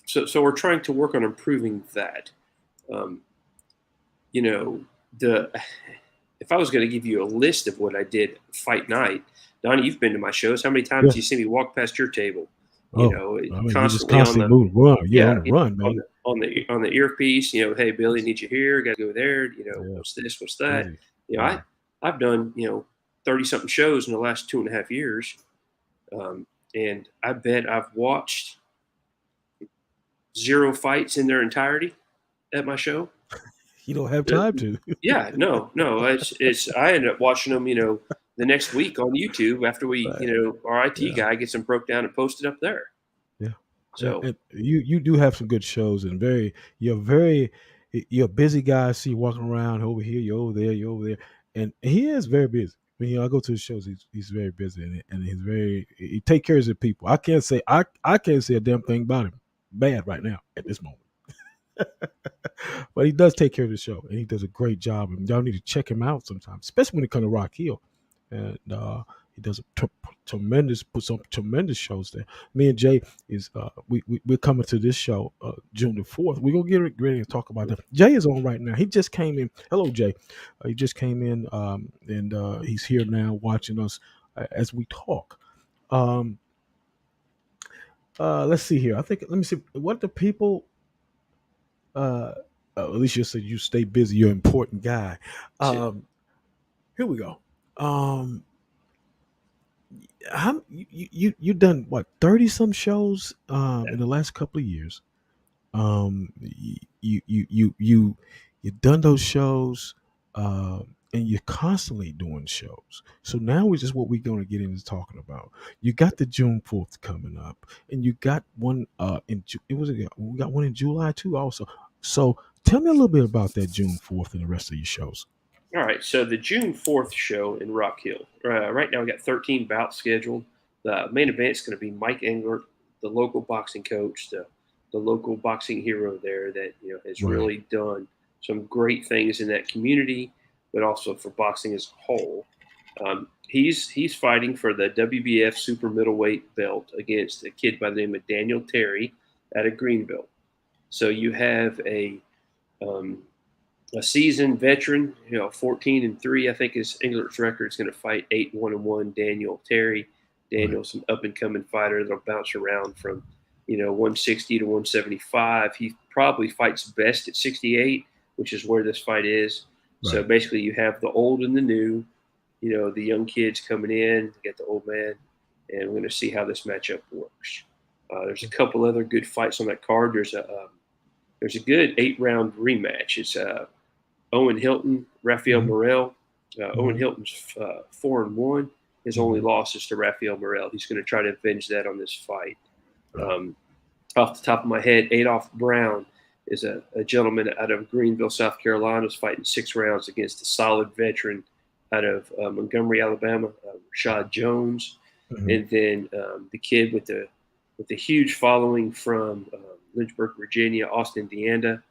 So we're trying to work on improving that. If I was going to give you a list of what I did fight night, Donnie, you've been to my shows. How many times do you see me walk past your table? Constantly on the moving run. Yeah, on the run, man. On the earpiece. Hey, Billy, need you here. Got to go there. What's this? What's that? I've done 30-something shows in the last 2.5 years, and I bet I've watched 0 fights in their entirety at my show. You don't have time to. Yeah, no. It's I end up watching them, the next week on YouTube after we, our IT guy gets them broke down and posted up there. Yeah. So and you do have some good shows, and you're a busy guy. I see you walking around over here, you're over there, and he is very busy. When I go to his shows, he's very busy, and he take care of his people. I can't say a damn thing about him bad right now at this moment. But he does take care of the show, and he does a great job. And y'all need to check him out sometimes, especially when it comes to Rock Hill. And he does put some tremendous shows there. Me and Jay we're coming to this show June the 4th. We're gonna get ready to talk about that. Jay is on right now. He just came in. Hello, Jay. He just came in, and he's here now watching us as we talk. Let's see here. Let me see what the people. Alicia said you stay busy. You're an important guy. Here we go. You done what 30 some shows in the last couple of years. You done those shows, and you're constantly doing shows. So now is just what we're going to get into talking about. You got the June 4th coming up, and you got one we got one in July too also. So tell me a little bit about that June 4th and the rest of your shows. All right, so the June 4th show in Rock Hill. Right now, we got 13 bouts scheduled. The main event is going to be Mike Englert, the local boxing coach, the local boxing hero there that has really done some great things in that community, but also for boxing as a whole. He's fighting for the WBF super middleweight belt against a kid by the name of Daniel Terry out of Greenville. So you have a seasoned veteran, 14-3, I think is Englert's record. Is going to fight 8-1-1 Daniel Terry. Daniel's an up and coming fighter that'll bounce around from 160 to 175. He probably fights best at 68, which is where this fight is. Right. So basically, you have the old and the new. The young kids coming in, you get the old man, and we're going to see how this matchup works. There's a couple other good fights on that card. There's a good 8-round rematch. It's Owen Hilton, Rafael Morel. Owen Hilton's 4-1. His only loss is to Rafael Morel. He's going to try to avenge that on this fight. Off the top of my head, Adolph Brown is a gentleman out of Greenville, South Carolina, is fighting 6 rounds against a solid veteran out of Montgomery, Alabama, Rashad Jones. And then the kid with the huge following from Lynchburg, Virginia, Austin Deanda,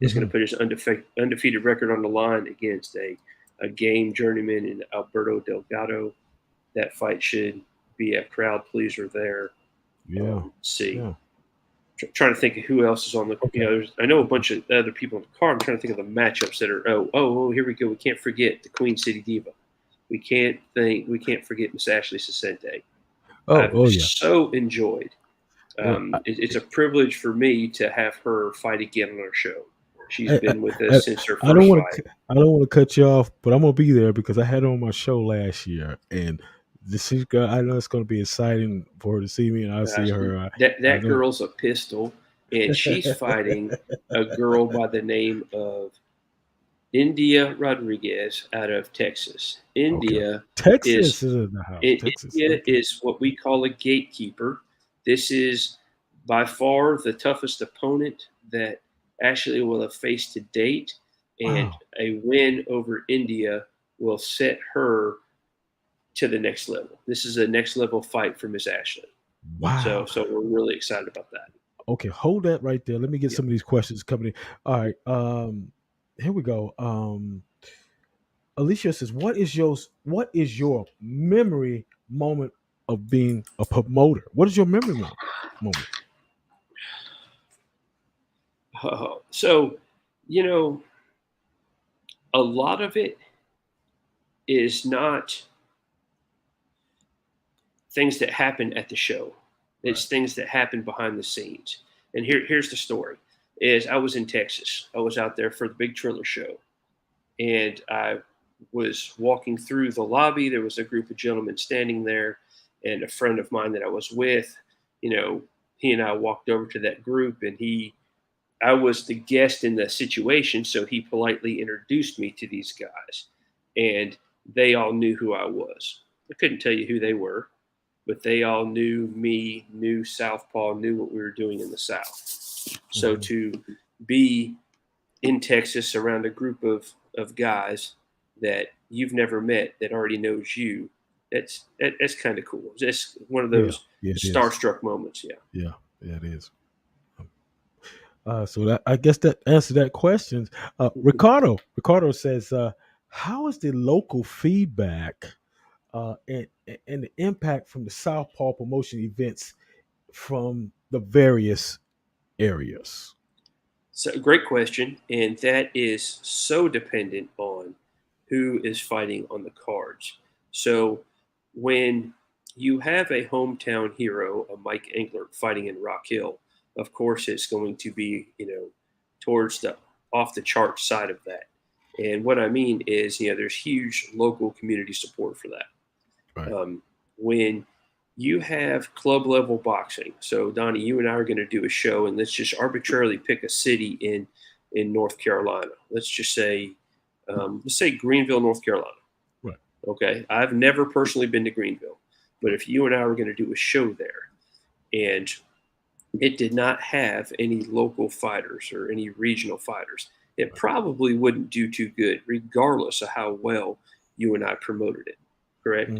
is going to put his undefeated record on the line against a game journeyman in Alberto Delgado. That fight should be a crowd pleaser there. Trying to think of who else is on the. I know a bunch of other people on the card. I'm trying to think of the matchups that are. Oh, here we go. We can't forget the Queen City Diva. We can't forget Miss Ashley Sasente. So enjoyed. It's a privilege for me to have her fight again on our show. She's been with us since her first fight. I don't want to cut you off, but I'm gonna be there because I had her on my show last year, and I know it's gonna be exciting for her to see me, and I'll see her. That girl's a pistol, and she's fighting a girl by the name of India Rodriguez out of Texas. Texas is in the house. India is what we call a gatekeeper. This is by far the toughest opponent that Ashley will have faced to date, and a win over India will set her to the next level. This is a next level fight for Miss Ashley. Wow. So we're really excited about that. Okay, hold that right there. Let me get some of these questions coming in. All right. Here we go. Alicia says, what is your memory moment of being a promoter? What is your memory moment? So, a lot of it is not things that happen at the show. It's things that happen behind the scenes. And here's the story. Is I was in Texas. I was out there for the Big Triller show. And I was walking through the lobby. There was a group of gentlemen standing there. And a friend of mine that I was with, he and I walked over to that group, and I was the guest in the situation, so he politely introduced me to these guys, and they all knew who I was. I couldn't tell you who they were, but they all knew me, knew Southpaw, knew what we were doing in the South. So to be in Texas around a group of guys that you've never met that already knows you, that's kind of cool. It's one of those starstruck moments. Yeah, it is. So I guess that answered that question. Ricardo says, how is the local feedback and the impact from the Southpaw promotion events from the various areas? So great question. And that is so dependent on who is fighting on the cards. So when you have a hometown hero, a Mike Englert, fighting in Rock Hill, of course, it's going to be, towards the off the chart side of that. And what I mean is, there's huge local community support for that. Right. When you have club level boxing, so Donnie, you and I are going to do a show, and let's just arbitrarily pick a city in North Carolina. Let's just say, Greenville, North Carolina. Right. Okay. I've never personally been to Greenville, but if you and I were going to do a show there, and it did not have any local fighters or any regional fighters, it probably wouldn't do too good, regardless of how well you and I promoted it. Correct?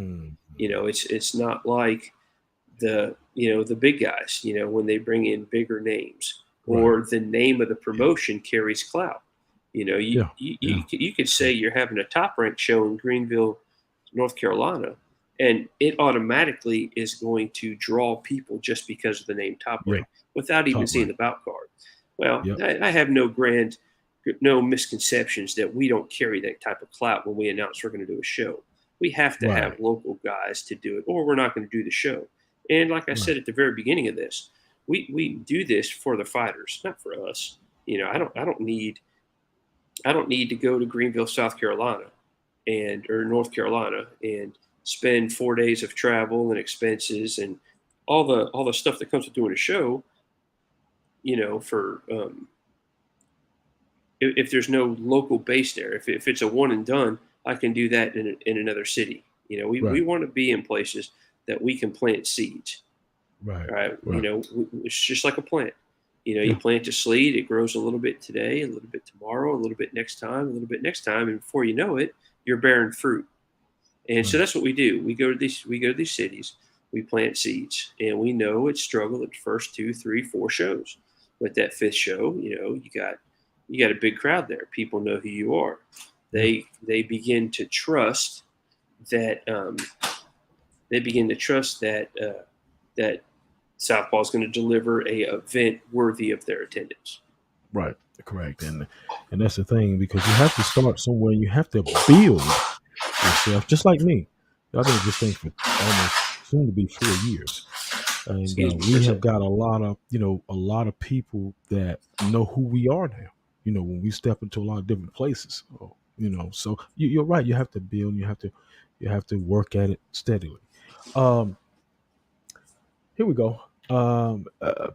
It's not like the big guys. When they bring in bigger names, or the name of the promotion carries clout. You could say you're having a top ranked show in Greenville, North Carolina, and it automatically is going to draw people just because of the name top rank without even seeing the bout card. Well, I have no misconceptions that we don't carry that type of clout when we announce we're going to do a show. We have to have local guys to do it, or we're not going to do the show. And like I said at the very beginning of this, we do this for the fighters, not for us. I don't need to go to Greenville, South Carolina, or North Carolina, and spend 4 days of travel and expenses and all the stuff that comes with doing a show. For if there's no local base there, if it's a one and done, I can do that in another city. We want to be in places that we can plant seeds. Right. It's just like a plant. You plant a seed, it grows a little bit today, a little bit tomorrow, a little bit next time, a little bit next time, and before you know it, you're bearing fruit. And so that's what we do. We go to these cities, we plant seeds, and we know it's struggle at the first 2, 3, 4 shows. But that 5th show, you got a big crowd there. People know who you are. They begin to trust that that Southpaw is going to deliver a event worthy of their attendance. Right, correct, and that's the thing, because you have to start somewhere. You have to build yourself, just like me. I've been at this thing for almost soon to be 4 years, and we have got a lot of people that know who we are now. When we step into a lot of different places, so you're right. You have to build. You have to work at it steadily. Here we go.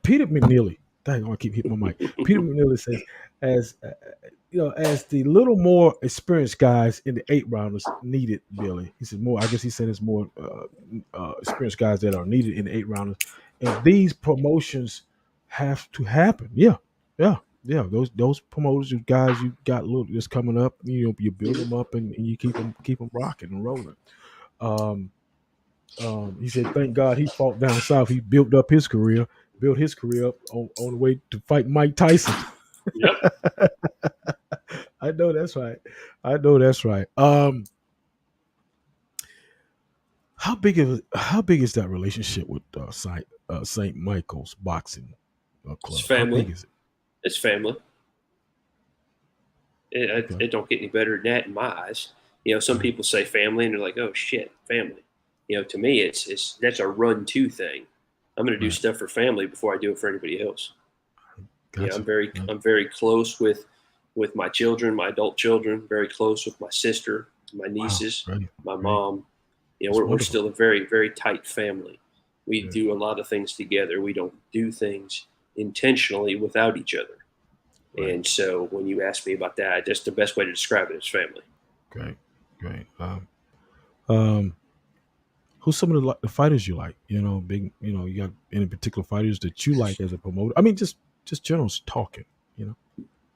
Peter McNeely. Dang, I keep hitting my mic. Peter McNeely says, as the little more experienced guys in the 8 rounders needed, Billy. He said more. I guess he said it's more experienced guys that are needed in the 8 rounders, and these promotions have to happen. Yeah. Those promoters, you guys, you got little that's coming up. You build them up and you keep them rocking and rolling. He said, thank God he fought down south. He built his career up on the way to fight Mike Tyson. Yep. I know that's right. How big is that relationship with St. Michael's Boxing Club? It's family. How big is it? It's family. It don't get any better than that in my eyes. Some people say family and they're like, oh shit, family. To me, that's a run to thing. I'm going to do stuff for family before I do it for anybody else. Gotcha. I'm very close with my children, my adult children. Very close with my sister, my nieces, my mom. We're still a very, very tight family. We do a lot of things together. We don't do things intentionally without each other. Right. And so when you ask me about that, that's the best way to describe it is family. Great. Who's some of the fighters you like? You got any particular fighters that you like as a promoter? I mean, just general talking,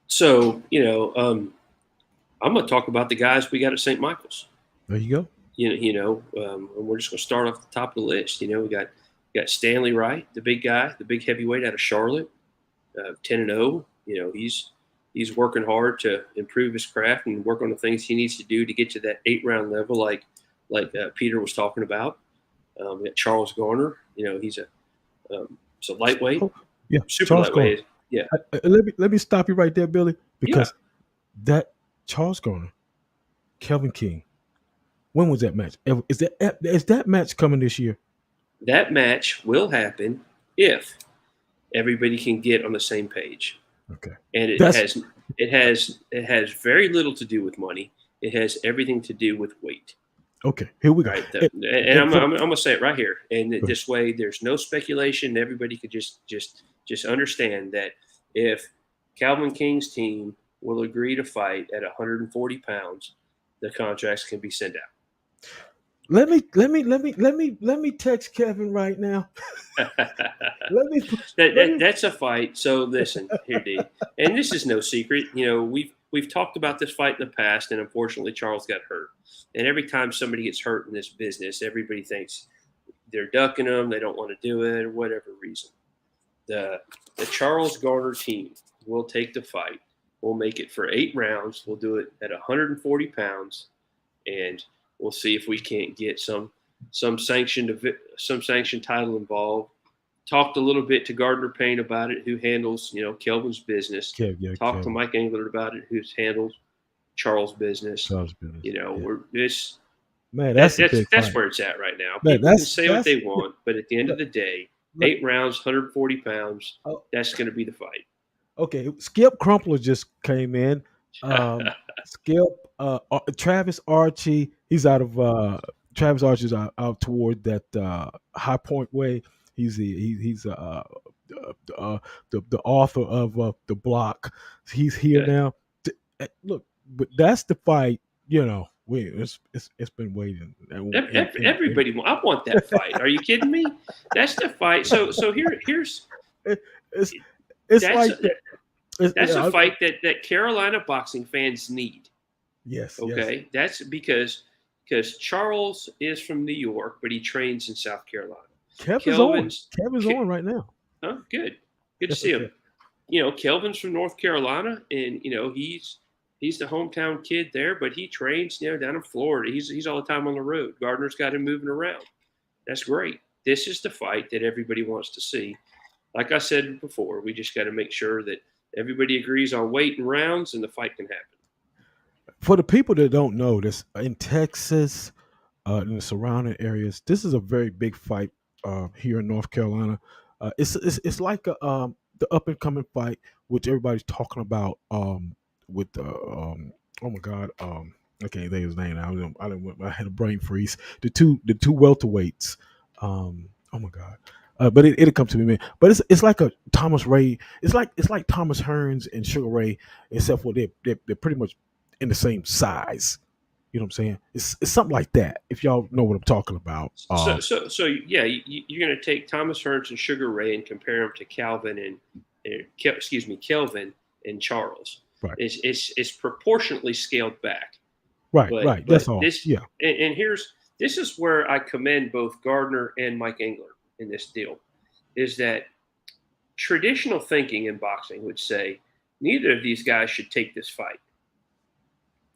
So, I'm going to talk about the guys we got at St. Michael's. There you go. And we're just going to start off the top of the list. We got Stanley Wright, the big guy, the big heavyweight out of Charlotte, 10-0. He's working hard to improve his craft and work on the things he needs to do to get to that 8-round level, like Peter was talking about. We got Charles Garner. He's a lightweight. Oh, yeah, super Charles lightweight. Garner. Yeah. Let me stop you right there, Billy, because that Charles Garner, Kelvin King. When was that match? Is that match coming this year? That match will happen if everybody can get on the same page. Okay. And it has very little to do with money. It has everything to do with weight. Okay, here we go. Right. And I'm going to say it right here. And this way, there's no speculation. Everybody could just understand that if Calvin King's team will agree to fight at 140 pounds, the contracts can be sent out. Let me text Kevin right now. Let me let me That's a fight. So listen here, D, and this is no secret. We've talked about this fight in the past, and unfortunately, Charles got hurt. And every time somebody gets hurt in this business, everybody thinks they're ducking them. They don't want to do it, or whatever reason. The Charles Garner team will take the fight. We'll make it for 8 rounds. We'll do it at 140 pounds, and we'll see if we can't get some sanctioned title involved. Talked a little bit to Gardner Payne about it, who handles Kelvin's business. Talked to Mike Engler about it, who handles Charles' business. We're this. Man, that's where it's at right now. Man, People can say what they want, but at the end of the day, 8 rounds, 140 pounds. That's going to be the fight. Okay, Skip Crumpler just came in. Skip, Travis Archie. He's out of Travis Archie's out toward that High Point way. He's the author of the block. He's here now. Look, but that's the fight. It's been waiting. Everybody, I want that fight. Are you kidding me? That's the fight. So here's it's like that's a fight that Carolina boxing fans need. Yes. Okay. Yes. That's because Charles is from New York, but he trains in South Carolina. Kevin's on right now. Huh? Good to see him. Kelvin's from North Carolina, and he's the hometown kid there, but he trains down in Florida. He's all the time on the road. Gardner's got him moving around. That's great. This is the fight that everybody wants to see. Like I said before, we just got to make sure that everybody agrees on weight and rounds, and the fight can happen. For the people that don't know, this in Texas, in the surrounding areas, this is a very big fight here in North Carolina. It's like the up and coming fight, which everybody's talking about. With oh my God, I can't think of his name now. I had a brain freeze. The two welterweights. Oh my God. But it'll come to me, man. But it's like a Thomas Ray. It's like Thomas Hearns and Sugar Ray, except for they're pretty much in the same size. You know what I'm saying? It's something like that. If y'all know what I'm talking about. So yeah, you're going to take Thomas Hearns and Sugar Ray and compare them to Kelvin and Charles. Right. It's proportionately scaled back. Right. Right. That's all. And this is where I commend both Gardner and Mike Engler in this deal, is that traditional thinking in boxing would say neither of these guys should take this fight.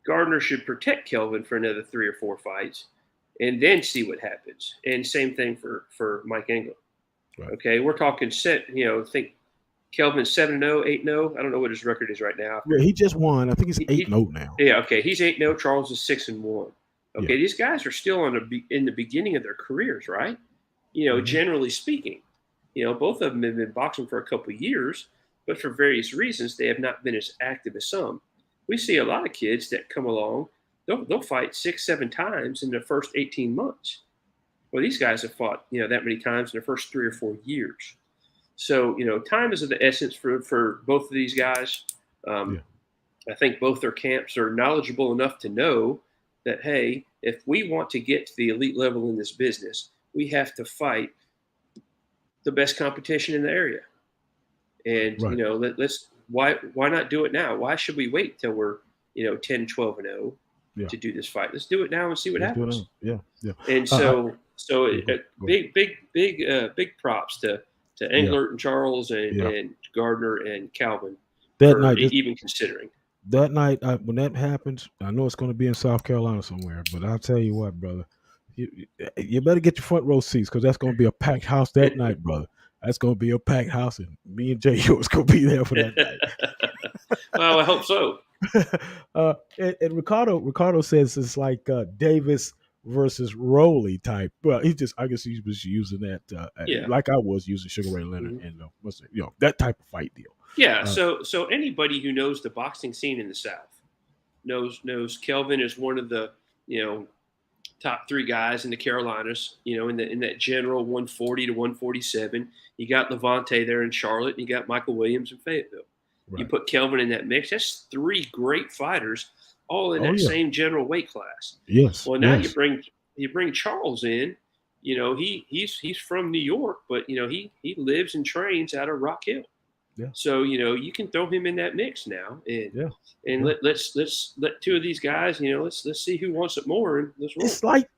Gardner should protect Kelvin for another 3 or 4 fights and then see what happens. And same thing for Mike Engler. Right. Okay, we're talking think Kelvin's 7-0, 8-0. I don't know what his record is right now. Yeah, he just won. I think he's 8-0 now. Yeah, okay. He's 8-0. Charles is 6-1. Okay, These guys are still in the beginning of their careers, right? Generally speaking. Both of them have been boxing for a couple of years, but for various reasons, they have not been as active as some. We see a lot of kids that come along, they'll fight 6-7 times in the first 18 months. Well, these guys have fought, that many times in their first 3 or 4 years. So, time is of the essence for both of these guys. I think both their camps are knowledgeable enough to know that, hey, if we want to get to the elite level in this business, we have to fight the best competition in the area. And, let's why not do it now? Why should we wait till we're, 10, 12-0 to do this fight? Let's do it now and see what happens. Yeah. And big props to Englert and Charles and Gardner and Calvin that night, even considering. That night, when that happens, I know it's going to be in South Carolina somewhere, but I'll tell you what, brother, you better get your front row seats because that's going to be a packed house that night, brother. That's going to be a packed house, and me and Jay is going to be there for that night. Well, I hope so. And Ricardo says it's like Davis versus Rowley type. Well, I guess he was using that like I was using Sugar Ray Leonard and that type of fight deal. Yeah. So anybody who knows the boxing scene in the South knows Kelvin is one of the top 3 guys in the Carolinas. In that general 140 to 147. You got Levante there in Charlotte. And you got Michael Williams in Fayetteville. Right. You put Kelvin in that mix. That's 3 great fighters, all in that same general weight class. Yes. Well, now you bring you bring Charles in. He's from New York, but he lives and trains out of Rock Hill. Yeah. So you can throw him in that mix now, and let's let two of these guys. Let's see who wants it more, and let's roll.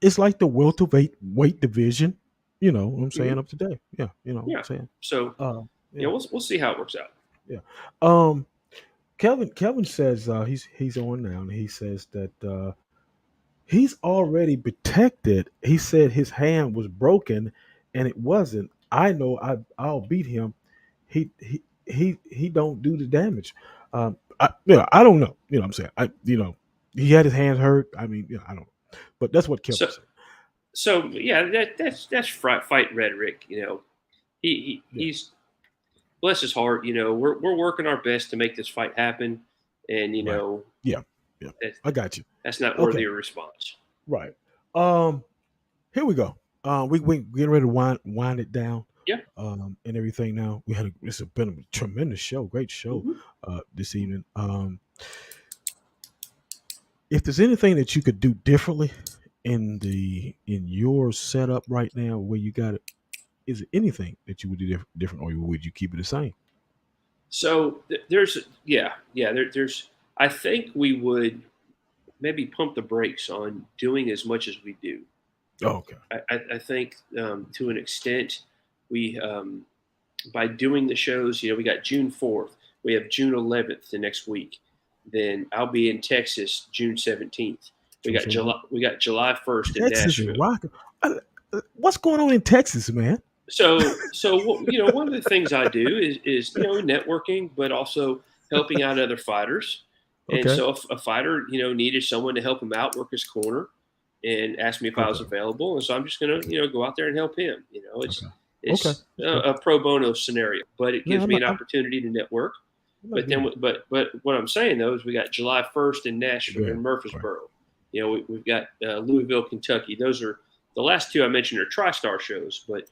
It's like the welterweight division. You know what I'm saying, Mhm. up today. Yeah, what Yeah. I'm saying. So we'll see how it works out. Yeah. Kelvin says he's on now, and he says that he's already protected. He said his hand was broken, and it wasn't. I know I'll beat him. He don't do the damage. I don't know. You know what I'm saying. He had his hands hurt. I mean, I don't know. But that's what Kelvin said. So yeah, that's fight rhetoric. He's bless his heart. We're working our best to make this fight happen, and Right. Yeah. I got you. That's not worthy of response. Right. Here we go. We getting ready to wind it down. Yeah. And everything now. It's been a tremendous show, great show this evening. If there's anything that you could do differently in your setup right now, where you got it, is it anything that you would do different, or would you keep it the same? So there's I think we would maybe pump the brakes on doing as much as we do. Oh, okay. I think to an extent we by doing the shows, we got June 4th, we have June 11th the next week. Then I'll be in Texas June 17th. We got July 1st in Texas Nashville. What's going on in Texas, man? So one of the things I do is networking, but also helping out other fighters. And so if a fighter needed someone to help him out, work his corner, and asked me if I was available, and so I'm just gonna go out there and help him. It's a pro bono scenario, but it gives me an opportunity to network. But what I'm saying though is we got July 1st in Nashville and Murfreesboro. We've got Louisville, Kentucky. Those are the last two I mentioned are TriStar shows, but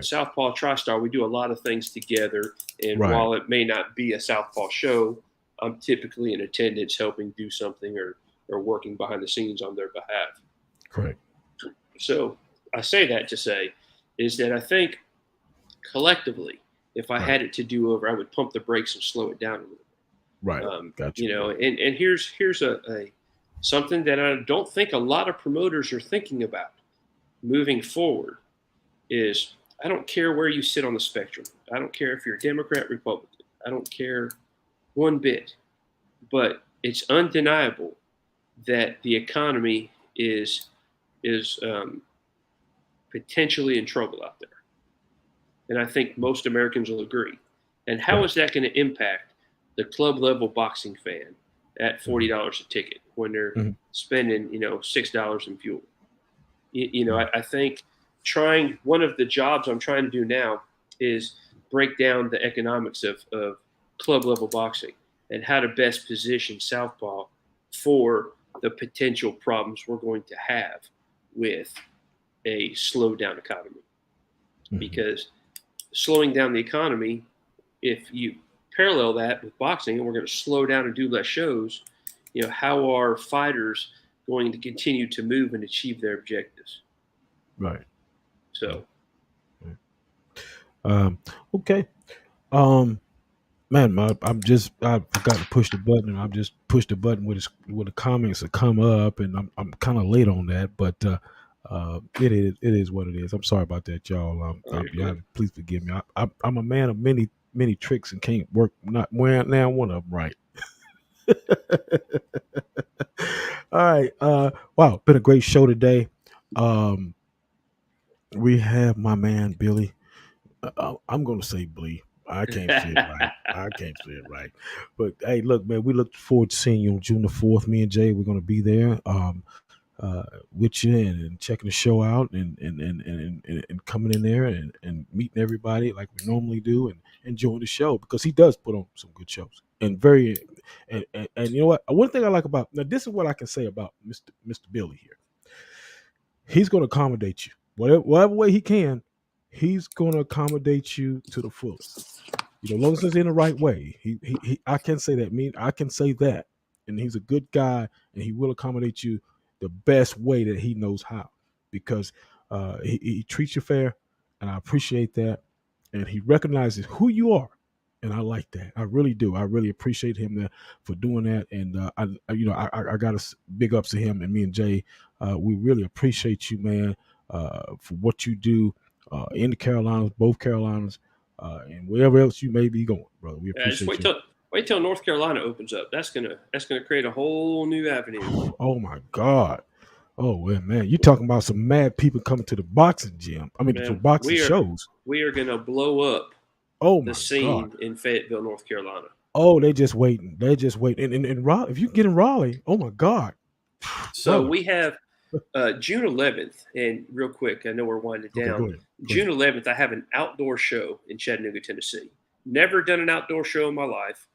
Southpaw, TriStar, we do a lot of things together. And while it may not be a Southpaw show, I'm typically in attendance helping do something or working behind the scenes on their behalf. Correct. So I say that to say is that I think collectively, if I had it to do over, I would pump the brakes and slow it down a little bit. Right. Gotcha. And here's a something that I don't think a lot of promoters are thinking about moving forward is I don't care where you sit on the spectrum. I don't care if you're a Democrat, Republican. I don't care one bit. But it's undeniable that the economy is potentially in trouble out there. And I think most Americans will agree. And how is that going to impact the club level boxing fan at $40 a ticket when they're spending, $6 in fuel? I think one of the jobs I'm trying to do now is break down the economics of club level boxing and how to best position Southpaw for the potential problems we're going to have with a slowed down economy. Because slowing down the economy, if you parallel that with boxing and we're going to slow down and do less shows, how are fighters going to continue to move and achieve their objectives? Right. So. Okay. Man, I forgot to push the button, and I've just pushed the button with the comments that come up, and I'm kind of late on that, but it is what it is. I'm sorry about that, y'all. Please forgive me. I'm a man of many tricks and can't work not now one of them right. All right. Wow, been a great show today. We have my man Billy. I'm gonna say Blea. I can't say it right. But hey, look, man, we look forward to seeing you on June the 4th. Me and Jay, we're gonna be there with you and checking the show out and coming in there and meeting everybody like we normally do and enjoying the show because he does put on some good shows and and you know what? One thing I like about now, this is what I can say about Mr. Billy here. He's gonna accommodate you whatever way he can. He's going to accommodate you to the fullest. As long as it's in the right way. I can say that. I can say that. And he's a good guy, and he will accommodate you the best way that he knows how. because he treats you fair, and I appreciate that. And he recognizes who you are, and I like that. I really do. I really appreciate him for doing that. And I got a big ups to him, and me and Jay. We really appreciate you, man, for what you do in the Carolinas, both Carolinas, and wherever else you may be going, brother. We appreciate you. Wait till North Carolina opens up. That's gonna create a whole new avenue. Oh my God. Oh well, man, you talking about some mad people coming to the boxing gym? I mean, to boxing shows. We are gonna blow up. The scene in Fayetteville, North Carolina. Oh, they just waiting. And if you get in Raleigh, oh my God. So we have June 11th, and real quick, I know we're winding down. Go ahead. June 11th, I have an outdoor show in Chattanooga, Tennessee. Never done an outdoor show in my life.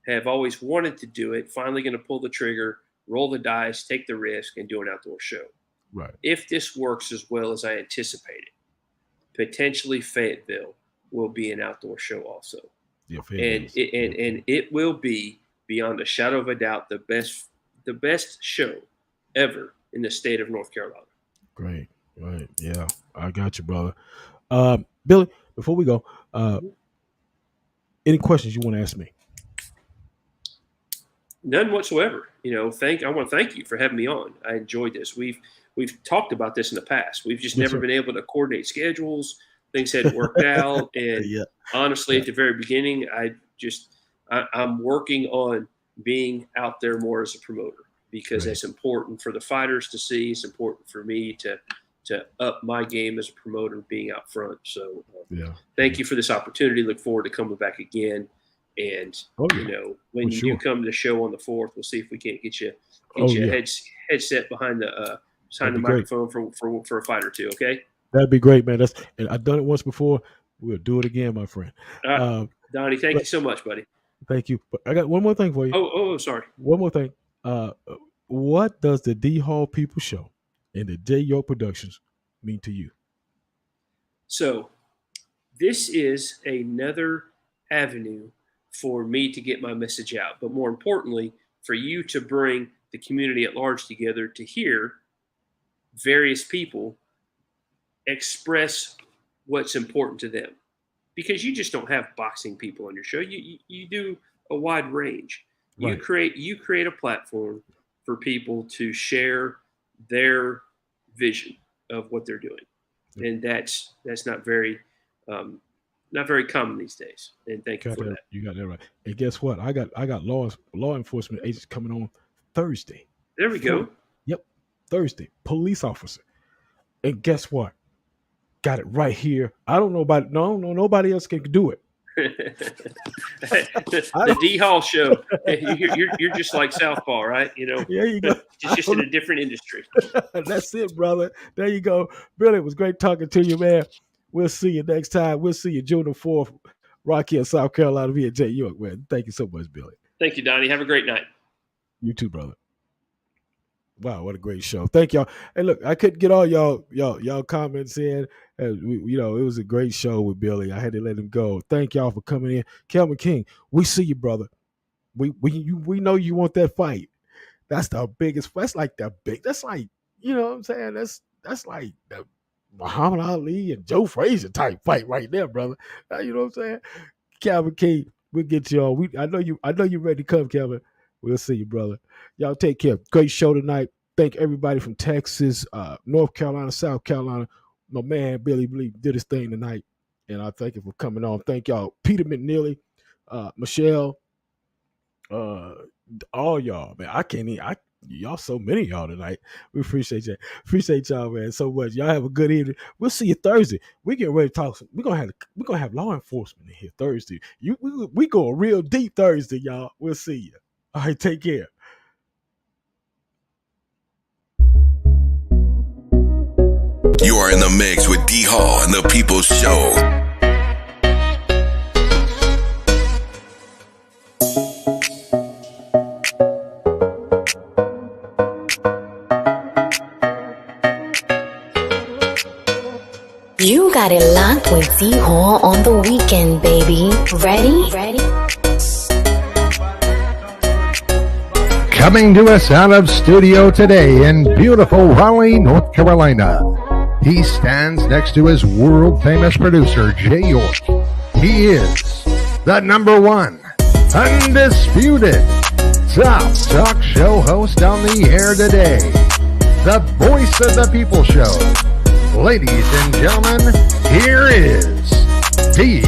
Have always wanted to do it. Finally going to pull the trigger, roll the dice, take the risk, and do an outdoor show. Right. If this works as well as I anticipated, potentially Fayetteville will be an outdoor show also. Yeah, and it will be, beyond a shadow of a doubt, the best show ever in the state of North Carolina. Great. Right. Yeah, I got you, brother. Billy, before we go, any questions you want to ask me? None whatsoever. I want to thank you for having me on. I enjoyed this. We've talked about this in the past. We've just never been able to coordinate schedules. Things hadn't worked out. And honestly, at the very beginning, I'm working on being out there more as a promoter, because that's important for the fighters to see. It's important for me to up my game as a promoter, being out front. So thank you for this opportunity. Look forward to coming back again. And, when you do come to the show on the 4th, we'll see if we can't get you a headset behind the microphone for a fight or two. Okay. That'd be great, man. And I've done it once before. We'll do it again, my friend. Donnie, thank you so much, buddy. Thank you. But I got one more thing for you. Oh, sorry. One more thing. What does the D.Hall People Show and the J. York Productions mean to you? So this is another avenue for me to get my message out, but more importantly, for you to bring the community at large together to hear various people express what's important to them. Because you just don't have boxing people on your show. You do a wide range. Right. You create a platform for people to share their vision of what they're doing, and that's not very common these days. And thank you for that. You got that right. And guess what? I got law enforcement agents coming on Thursday. There we go. Yep, Thursday. Police officer. And guess what? Got it right here. I don't know about nobody else can do it. the D.Hall show. You're just like Southpaw, right? There you go. Just in a different industry. That's it, brother. There you go. Billy, it was great talking to you, man. We'll see you next time. We'll see you June the 4th, Rock Hill, South Carolina, via J. York, man. Thank you so much, Billy. Thank you, Donnie. Have a great night. You too, brother. Wow, what a great show. Thank y'all. Hey, look, I couldn't get all y'all comments in. It was a great show with Billy. I had to let him go. Thank y'all for coming in. Kelvin King, we see you, brother. We know you want that fight. That's the biggest. That's like, you know what I'm saying? That's like the Muhammad Ali and Joe Frazier type fight right there, brother. You know what I'm saying? Calvin King, we'll get you all. I know you're ready to come, Calvin. We'll see you, brother. Y'all take care. Great show tonight. Thank everybody from Texas, North Carolina, South Carolina. My man, Billy did his thing tonight, and I thank you for coming on. Thank y'all. Peter McNeely, Michelle, all y'all, man. Y'all so many of y'all tonight. We appreciate you. Appreciate y'all, man, so much. Y'all have a good evening. We'll see you Thursday. We get ready to talk. We're gonna have law enforcement in here Thursday. We go real deep Thursday, y'all. We'll see you. All right, take care. You are in the mix with D.Hall and the People's Show. You got it locked with D.Hall on the weekend, baby. Ready? Coming to us out of studio today in beautiful Raleigh, North Carolina. He stands next to his world-famous producer, Jay York. He is the number one, undisputed, top talk show host on the air today. The voice of the people show. Ladies and gentlemen, here is D.Hall.